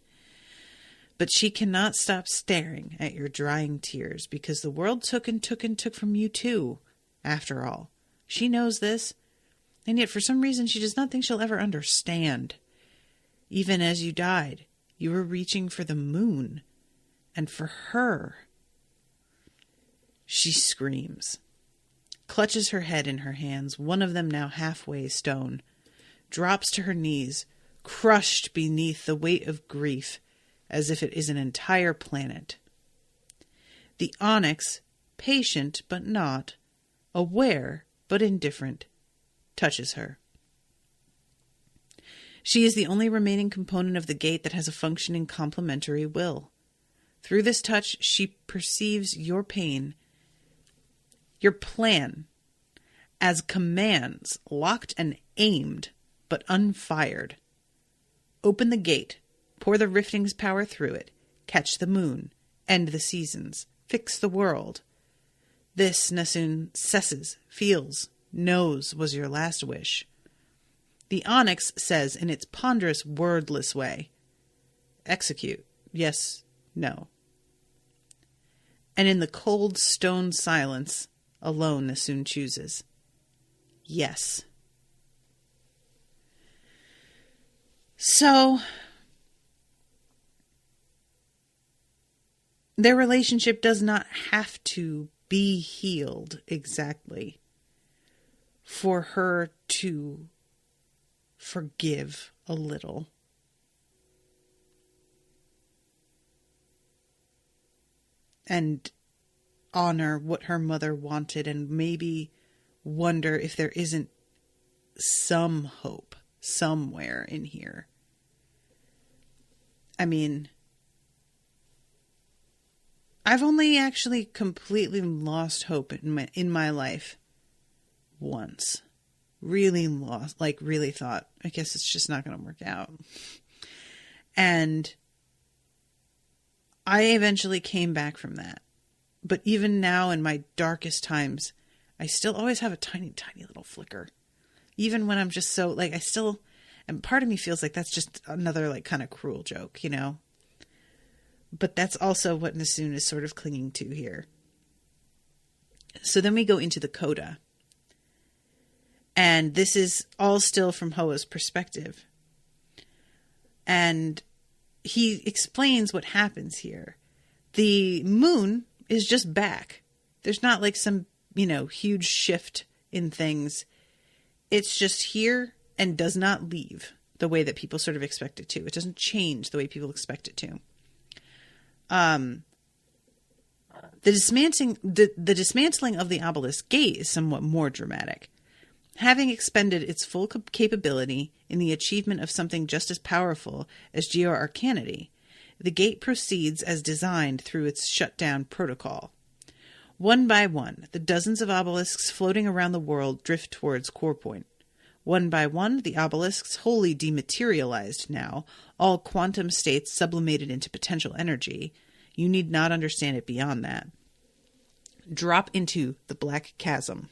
But she cannot stop staring at your drying tears because the world took and took and took from you too, after all. She knows this, and yet for some reason she does not think she'll ever understand. Even as you died, you were reaching for the moon, and for her. She screams, clutches her head in her hands, one of them now halfway stone, drops to her knees, crushed beneath the weight of grief, as if it is an entire planet. The onyx, patient but not, aware but indifferent, touches her. She is the only remaining component of the gate that has a functioning complementary will. Through this touch, she perceives your pain, your plan, as commands locked and aimed, but unfired. Open the gate, pour the rifting's power through it, catch the moon, end the seasons, fix the world. This, Nassoon sesses, feels, knows was your last wish. The onyx says in its ponderous, wordless way, execute, yes, no. And in the cold stone silence, alone Nassoon chooses, yes. So, their relationship does not have to be healed exactly for her to forgive a little. And honor what her mother wanted and maybe wonder if there isn't some hope somewhere in here. I mean, I've only actually completely lost hope in my life once. Really lost, really thought, I guess it's just not going to work out. And I eventually came back from that. But even now in my darkest times, I still always have a tiny, tiny little flicker. Even when I'm just so, and part of me feels like that's just another, kind of cruel joke, you know? But that's also what Nassoon is sort of clinging to here. So then we go into the coda. And this is all still from Hoa's perspective. And he explains what happens here. The moon is just back. There's not some, huge shift in things. It's just here and does not leave the way that people sort of expect it to. It doesn't change the way people expect it to. The dismantling of the obelisk gate is somewhat more dramatic. Having expended its full capability in the achievement of something just as powerful as geoarcanity, the gate proceeds as designed through its shutdown protocol. One by one, the dozens of obelisks floating around the world drift towards core point. One by one, the obelisks, wholly dematerialized now, all quantum states sublimated into potential energy, you need not understand it beyond that, drop into the black chasm.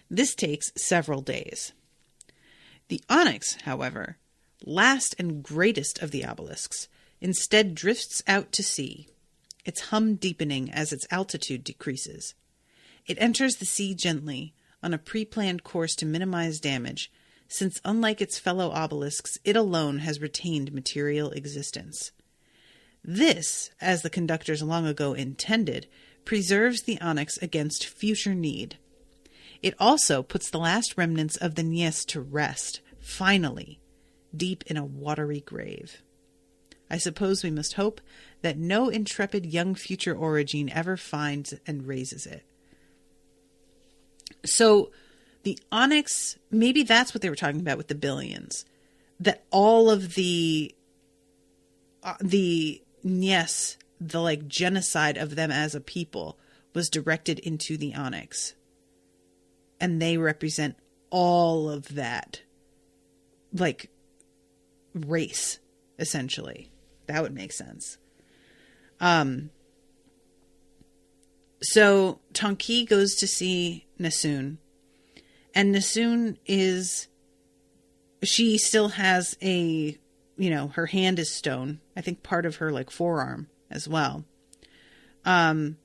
This takes several days. The onyx, however, last and greatest of the obelisks, instead drifts out to sea, its hum deepening as its altitude decreases. It enters the sea gently, on a pre-planned course to minimize damage, since unlike its fellow obelisks, it alone has retained material existence. This, as the conductors long ago intended, preserves the onyx against future need. It also puts the last remnants of the Nies to rest, finally, deep in a watery grave. I suppose we must hope that no intrepid young future origin ever finds and raises it. So the onyx, maybe that's what they were talking about with the billions, that all of the Nies, the like genocide of them as a people, was directed into the onyx. And they represent all of that, like, race, essentially. That would make sense. So Tonki goes to see Nassoon. And Nassoon she still has her hand is stone. I think part of her, like, forearm as well. And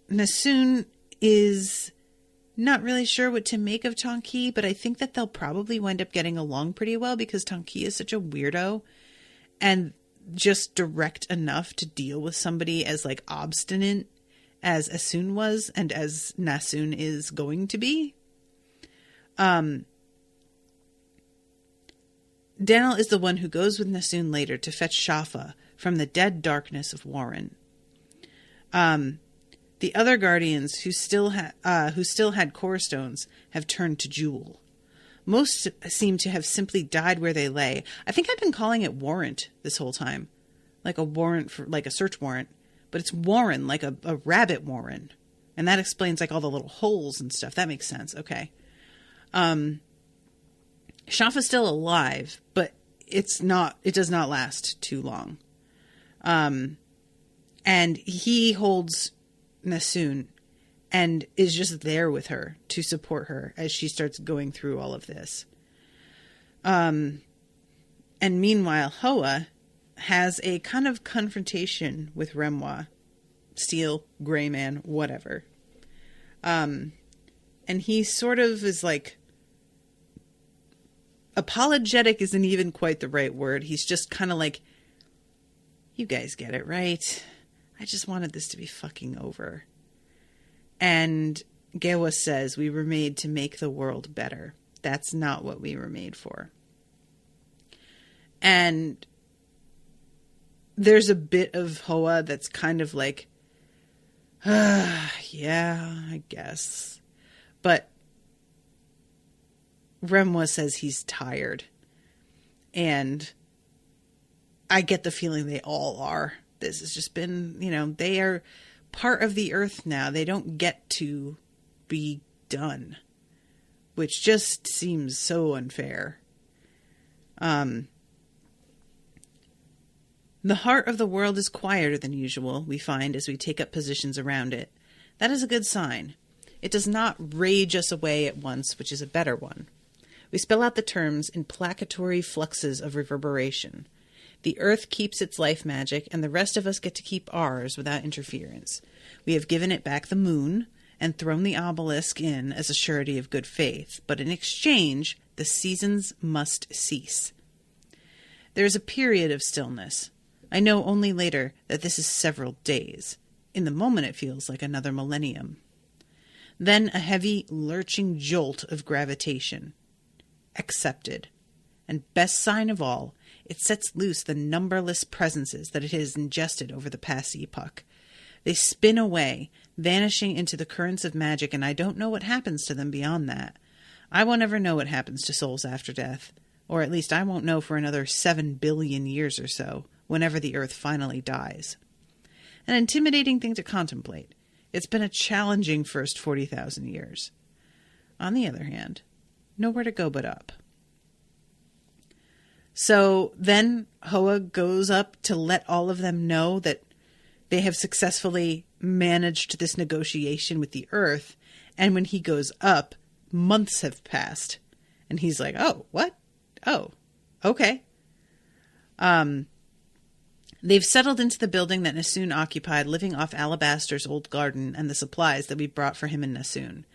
Nassoon is not really sure what to make of Tonki, but I think that they'll probably wind up getting along pretty well because Tonki is such a weirdo and just direct enough to deal with somebody as, like, obstinate as Asun was and as Nassoon is going to be. Daniel is the one who goes with Nassoon later to fetch Shafa from the dead darkness of Warren. The other guardians who still had core stones have turned to Jewel. Most seem to have simply died where they lay. I think I've been calling it warrant this whole time. Like a warrant for, like a search warrant. But it's Warren, like a rabbit warren. And that explains, like, all the little holes and stuff. That makes sense. Okay. Shafa's still alive, but it does not last too long. And he holds Nassoon and is just there with her to support her as she starts going through all of this. And meanwhile, Hoa has a kind of confrontation with Remwa, Steel, Gray Man, whatever. And he sort of is like, apologetic isn't even quite the right word. He's just kind of like, you guys get it, right? I just wanted this to be fucking over. And Gewa says, we were made to make the world better. That's not what we were made for. And there's a bit of Hoa that's kind of like, yeah, I guess. But Remwa says he's tired. And I get the feeling they all are. This has just been, they are part of the earth now. They don't get to be done, which just seems so unfair. The heart of the world is quieter than usual, we find as we take up positions around it. That is a good sign. It does not rage us away at once, which is a better one. We spell out the terms in placatory fluxes of reverberation. The earth keeps its life magic, and the rest of us get to keep ours without interference. We have given it back the moon, and thrown the obelisk in as a surety of good faith, but in exchange, the seasons must cease. There is a period of stillness. I know only later that this is several days. In the moment it feels like another millennium. Then a heavy, lurching jolt of gravitation. Accepted. And best sign of all, it sets loose the numberless presences that it has ingested over the past epoch. They spin away, vanishing into the currents of magic, and I don't know what happens to them beyond that. I won't ever know what happens to souls after death, or at least I won't know for another 7 billion years or so, whenever the earth finally dies. An intimidating thing to contemplate. It's been a challenging first 40,000 years. On the other hand, nowhere to go but up. So then Hoa goes up to let all of them know that they have successfully managed this negotiation with the earth. And when he goes up, months have passed. And he's like, oh, what? Oh, okay. They've settled into the building that Nassoon occupied, living off Alabaster's old garden and the supplies that we brought for him in Nassoon.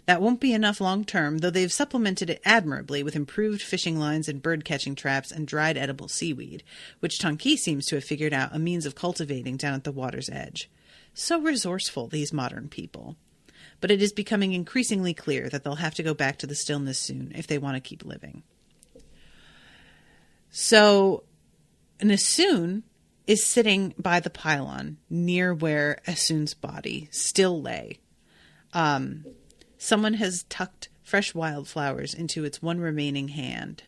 That won't be enough long term, though they've supplemented it admirably with improved fishing lines and bird-catching traps and dried edible seaweed, which Tonki seems to have figured out a means of cultivating down at the water's edge. So resourceful, these modern people. But it is becoming increasingly clear that they'll have to go back to the stillness soon if they want to keep living. So, Nassoon is sitting by the pylon near where Assoon's body still lay. Someone has tucked fresh wildflowers into its one remaining hand.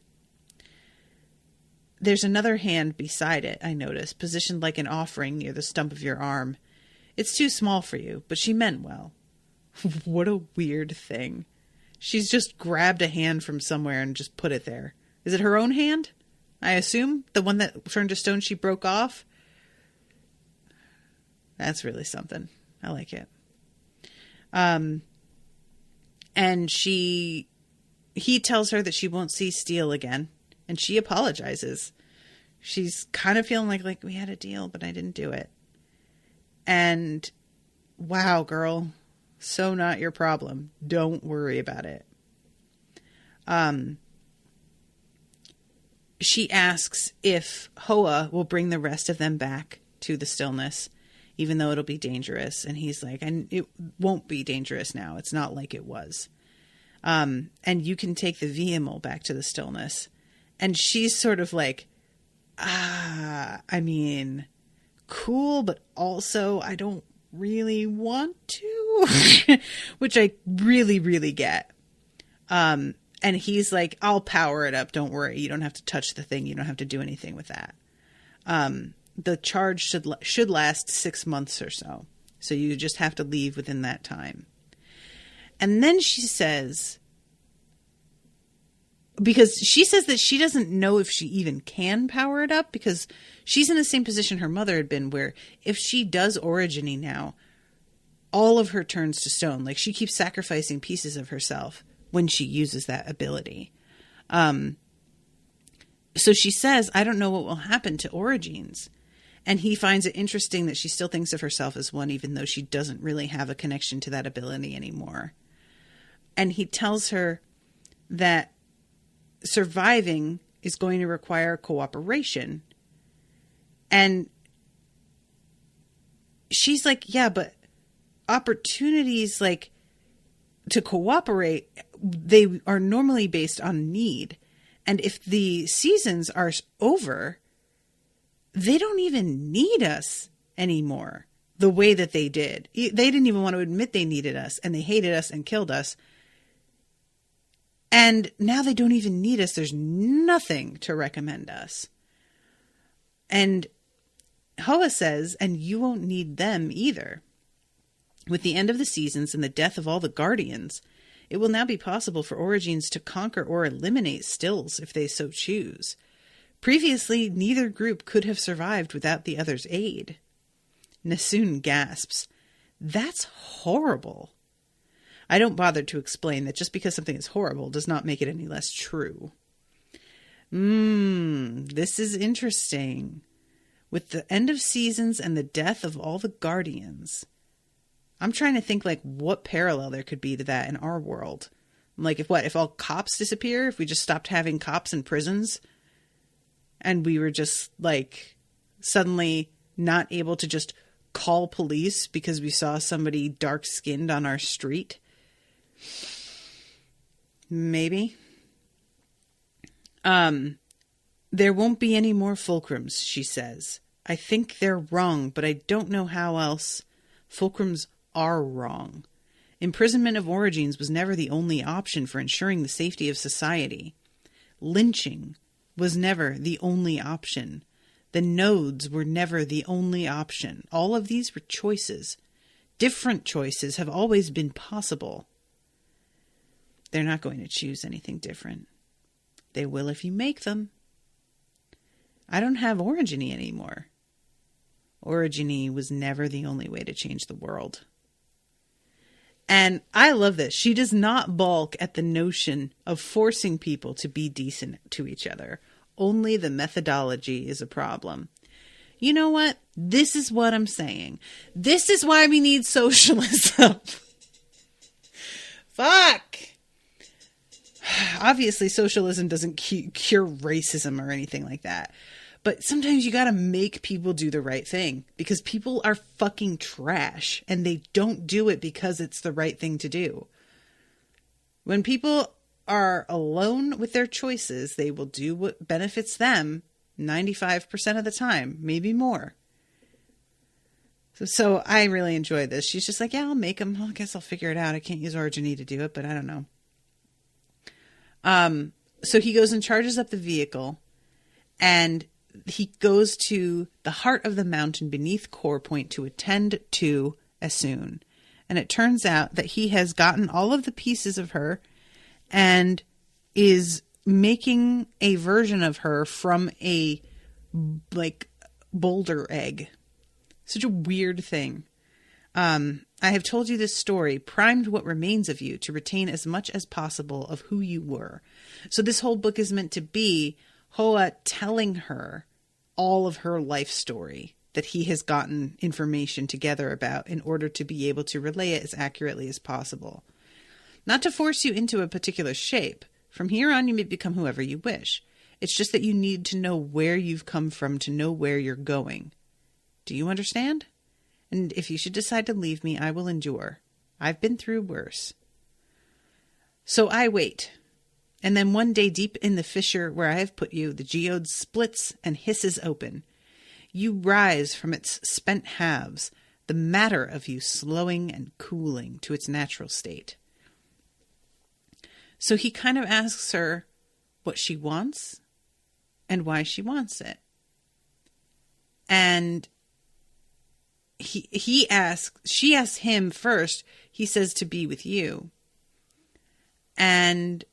There's another hand beside it, I notice, positioned like an offering near the stump of your arm. It's too small for you, but she meant well. What a weird thing. She's just grabbed a hand from somewhere and just put it there. Is it her own hand? I assume? The one that turned to stone she broke off? That's really something. I like it. And he tells her that she won't see Steele again, and she apologizes. She's kind of feeling like we had a deal, but I didn't do it. And wow, girl, so not your problem. Don't worry about it. She asks if Hoa will bring the rest of them back to the stillness, even though it'll be dangerous. And he's like, and it won't be dangerous now. It's not like it was. And you can take the vehicle back to the stillness. And she's sort of like, I mean, cool, but also I don't really want to, which I really, really get. And he's like, I'll power it up. Don't worry. You don't have to touch the thing. You don't have to do anything with that. The charge should last 6 months or so. So you just have to leave within that time. And then she says, because she says that she doesn't know if she even can power it up, because she's in the same position her mother had been, where if she does originy now, all of her turns to stone. Like, she keeps sacrificing pieces of herself when she uses that ability. So she says, I don't know what will happen to Origines. And he finds it interesting that she still thinks of herself as one, even though she doesn't really have a connection to that ability anymore. And he tells her that surviving is going to require cooperation. And she's like, yeah, but opportunities like to cooperate, they are normally based on need. And if the seasons are over, they don't even need us anymore the way that they did. They didn't even want to admit they needed us, and they hated us and killed us. And now they don't even need us. There's nothing to recommend us. And Hoa says, and you won't need them either. With the end of the seasons and the death of all the guardians, it will now be possible for Origines to conquer or eliminate Stills if they so choose. Previously, neither group could have survived without the other's aid. Nassoon gasps. That's horrible. I don't bother to explain that just because something is horrible does not make it any less true. This is interesting. With the end of seasons and the death of all the guardians, I'm trying to think like what parallel there could be to that in our world. Like if all cops disappear, if we just stopped having cops in prisons and we were just like suddenly not able to just call police because we saw somebody dark skinned on our street. Maybe. There won't be any more fulcrums, she says. I think they're wrong, but I don't know how else. Fulcrums are wrong. Imprisonment of Origines was never the only option for ensuring the safety of society. Lynching was never the only option. The nodes were never the only option. All of these were choices. Different choices have always been possible. They're not going to choose anything different. They will if you make them. I don't have Originy anymore. Originy was never the only way to change the world. And I love this. She does not balk at the notion of forcing people to be decent to each other. Only the methodology is a problem. You know what? This is what I'm saying. This is why we need socialism. Fuck. Obviously, socialism doesn't cure racism or anything like that. But sometimes you got to make people do the right thing because people are fucking trash and they don't do it because it's the right thing to do. When people are alone with their choices, they will do what benefits them 95% of the time, maybe more. So I really enjoy this. She's just like, yeah, I'll make them. Well, I guess I'll figure it out. I can't use Originy to do it, but I don't know. So he goes and charges up the vehicle, and he goes to the heart of the mountain beneath Core Point to attend to Assoon. And it turns out that he has gotten all of the pieces of her and is making a version of her from a boulder egg. Such a weird thing. I have told you this story, primed what remains of you to retain as much as possible of who you were. So this whole book is meant to be Hoa telling her all of her life story that he has gotten information together about in order to be able to relay it as accurately as possible. Not to force you into a particular shape. From here on, you may become whoever you wish. It's just that you need to know where you've come from to know where you're going. Do you understand? And if you should decide to leave me, I will endure. I've been through worse. So I wait. And then one day deep in the fissure where I have put you, the geode splits and hisses open. You rise from its spent halves, the matter of you slowing and cooling to its natural state. So he kind of asks her what she wants and why she wants it. And she asks him first. He says to be with you. And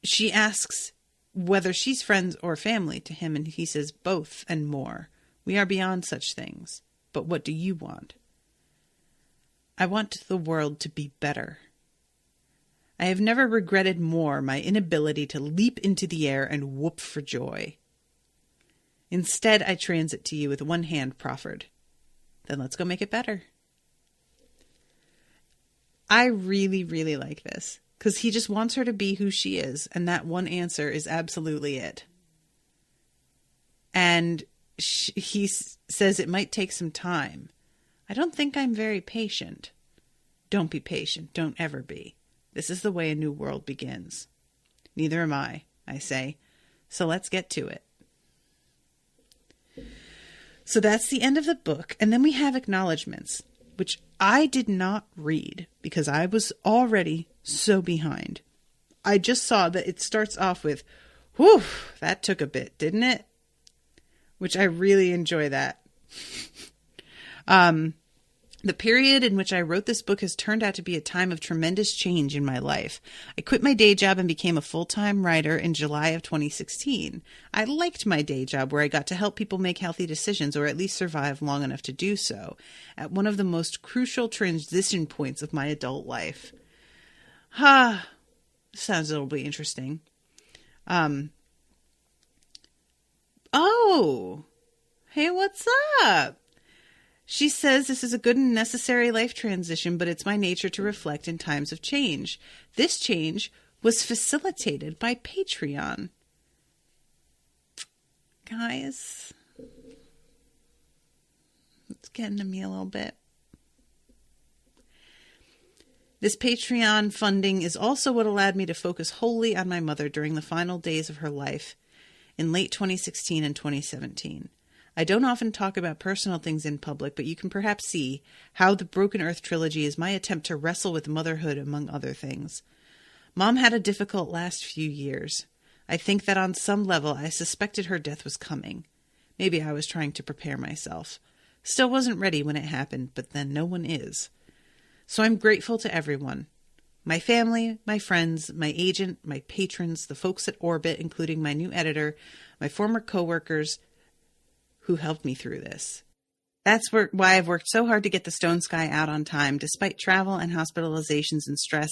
she asks whether she's friends or family to him. And he says both and more. We are beyond such things. But what do you want? I want the world to be better. I have never regretted more my inability to leap into the air and whoop for joy. Instead, I transit to you with one hand proffered. Then let's go make it better. I really, really like this because he just wants her to be who she is. And that one answer is absolutely it. And he says it might take some time. I don't think I'm very patient. Don't be patient. Don't ever be. This is the way a new world begins. Neither am I say. So let's get to it. So that's the end of the book. And then we have acknowledgments, which I did not read because I was already so behind. I just saw that it starts off with, whew, that took a bit, didn't it? Which I really enjoy that. The period in which I wrote this book has turned out to be a time of tremendous change in my life. I quit my day job and became a full-time writer in July of 2016. I liked my day job where I got to help people make healthy decisions or at least survive long enough to do so at one of the most crucial transition points of my adult life. Sounds a little bit interesting. Oh, hey, what's up? She says this is a good and necessary life transition, but it's my nature to reflect in times of change. This change was facilitated by Patreon. Guys, it's getting to me a little bit. This Patreon funding is also what allowed me to focus wholly on my mother during the final days of her life in late 2016 and 2017. I don't often talk about personal things in public, but you can perhaps see how the Broken Earth trilogy is my attempt to wrestle with motherhood, among other things. Mom had a difficult last few years. I think that on some level I suspected her death was coming. Maybe I was trying to prepare myself. Still wasn't ready when it happened, but then no one is. So I'm grateful to everyone. My family, my friends, my agent, my patrons, the folks at Orbit, including my new editor, my former coworkers, who helped me through this. That's why I've worked so hard to get the Stone Sky out on time, despite travel and hospitalizations and stress.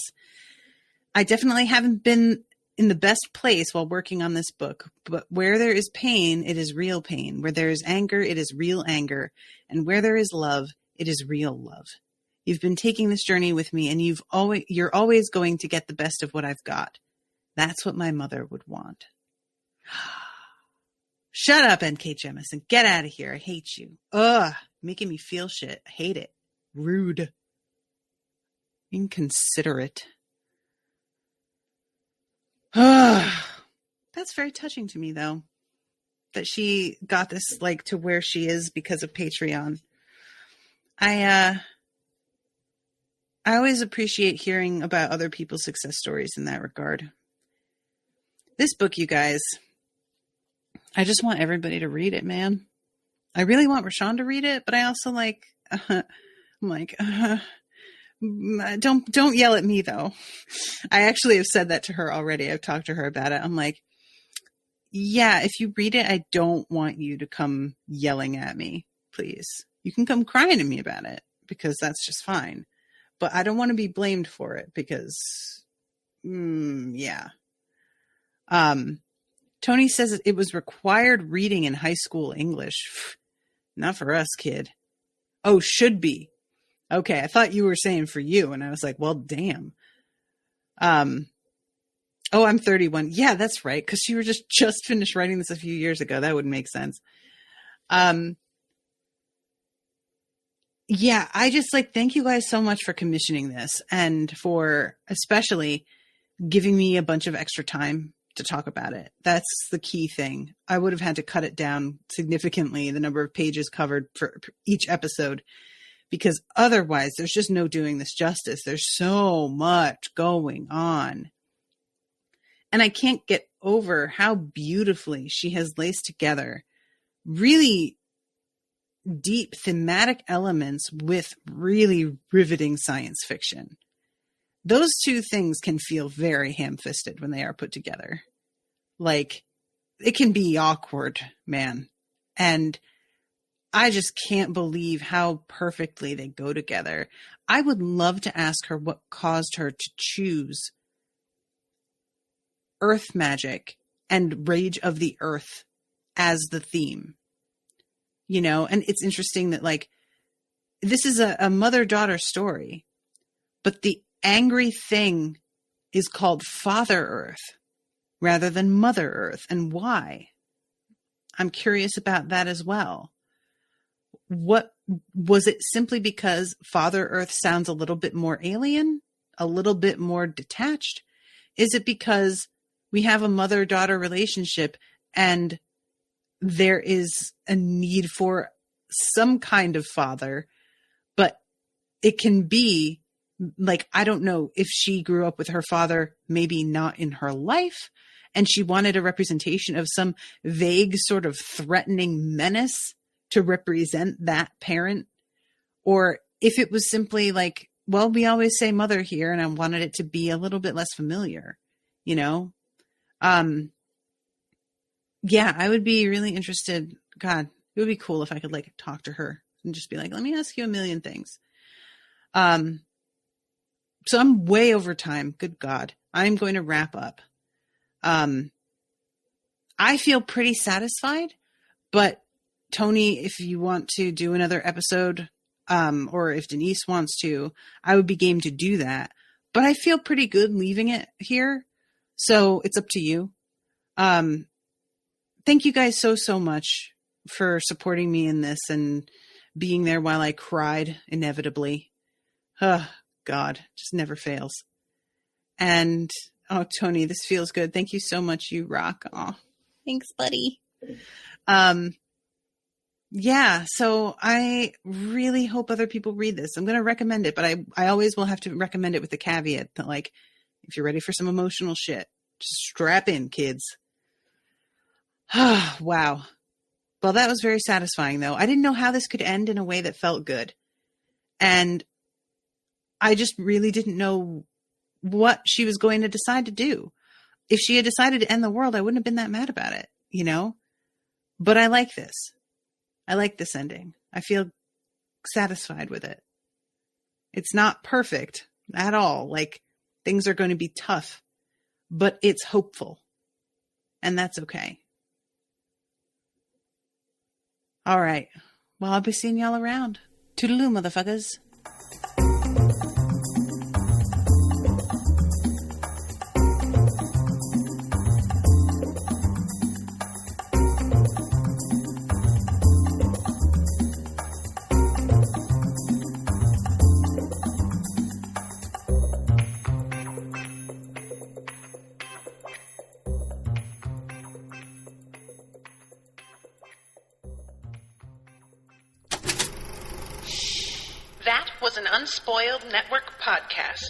I definitely haven't been in the best place while working on this book, but where there is pain, it is real pain. Where there is anger, it is real anger. And where there is love, it is real love. You've been taking this journey with me, and you're always going to get the best of what I've got. That's what my mother would want. Shut up, N.K. Jemisin. Get out of here. I hate you. Ugh, making me feel shit. I hate it. Rude. Inconsiderate. That's very touching to me, though, that she got this like to where she is because of Patreon. I always appreciate hearing about other people's success stories in that regard. This book, you guys, I just want everybody to read it, man. I really want Rashawn to read it, but I also don't yell at me though. I actually have said that to her already. I've talked to her about it. I'm like, yeah, if you read it, I don't want you to come yelling at me, please. You can come crying to me about it because that's just fine. But I don't want to be blamed for it because, yeah. Tony says it was required reading in high school English. Not for us, kid. Oh, should be. Okay, I thought you were saying for you, and I was like, well, damn. Oh, I'm 31. Yeah, that's right, because you were just finished writing this a few years ago. That would make sense. Yeah, I just thank you guys so much for commissioning this and for especially giving me a bunch of extra time to talk about it. That's the key thing. I would have had to cut it down significantly, the number of pages covered for each episode, because otherwise there's just no doing this justice. There's so much going on. And I can't get over how beautifully she has laced together really deep thematic elements with really riveting science fiction. Those two things can feel very ham-fisted when they are put together. It can be awkward, man. And I just can't believe how perfectly they go together. I would love to ask her what caused her to choose Earth magic and Rage of the Earth as the theme. And it's interesting that this is a mother-daughter story, but the angry thing is called Father Earth rather than Mother Earth. And why? I'm curious about that as well. What was it? Simply because Father Earth sounds a little bit more alien, a little bit more detached? Is it because we have a mother-daughter relationship and there is a need for some kind of father, but it can be I don't know if she grew up with her father, maybe not in her life, and she wanted a representation of some vague sort of threatening menace to represent that parent. Or if it was simply well, we always say mother here, and I wanted it to be a little bit less familiar, Yeah, I would be really interested. God, it would be cool if I could talk to her and just be let me ask you a million things. So I'm way over time. Good God. I'm going to wrap up. I feel pretty satisfied, but Tony, if you want to do another episode, or if Denise wants to, I would be game to do that, but I feel pretty good leaving it here. So it's up to you. Thank you guys so much for supporting me in this and being there while I cried inevitably. Oh, God, just never fails. And, oh, Tony, this feels good. Thank you so much. You rock. Oh, thanks, buddy. Yeah, so I really hope other people read this. I'm going to recommend it, but I always will have to recommend it with the caveat that, if you're ready for some emotional shit, just strap in, kids. Wow. Well, that was very satisfying, though. I didn't know how this could end in a way that felt good. And I just really didn't know what she was going to decide to do. If she had decided to end the world, I wouldn't have been that mad about it, But I like this. I like this ending. I feel satisfied with it. It's not perfect at all. Like, things are going to be tough, but it's hopeful. And that's okay. All right. Well, I'll be seeing y'all around. Toodaloo, motherfuckers. That was an Unspoiled Network podcast.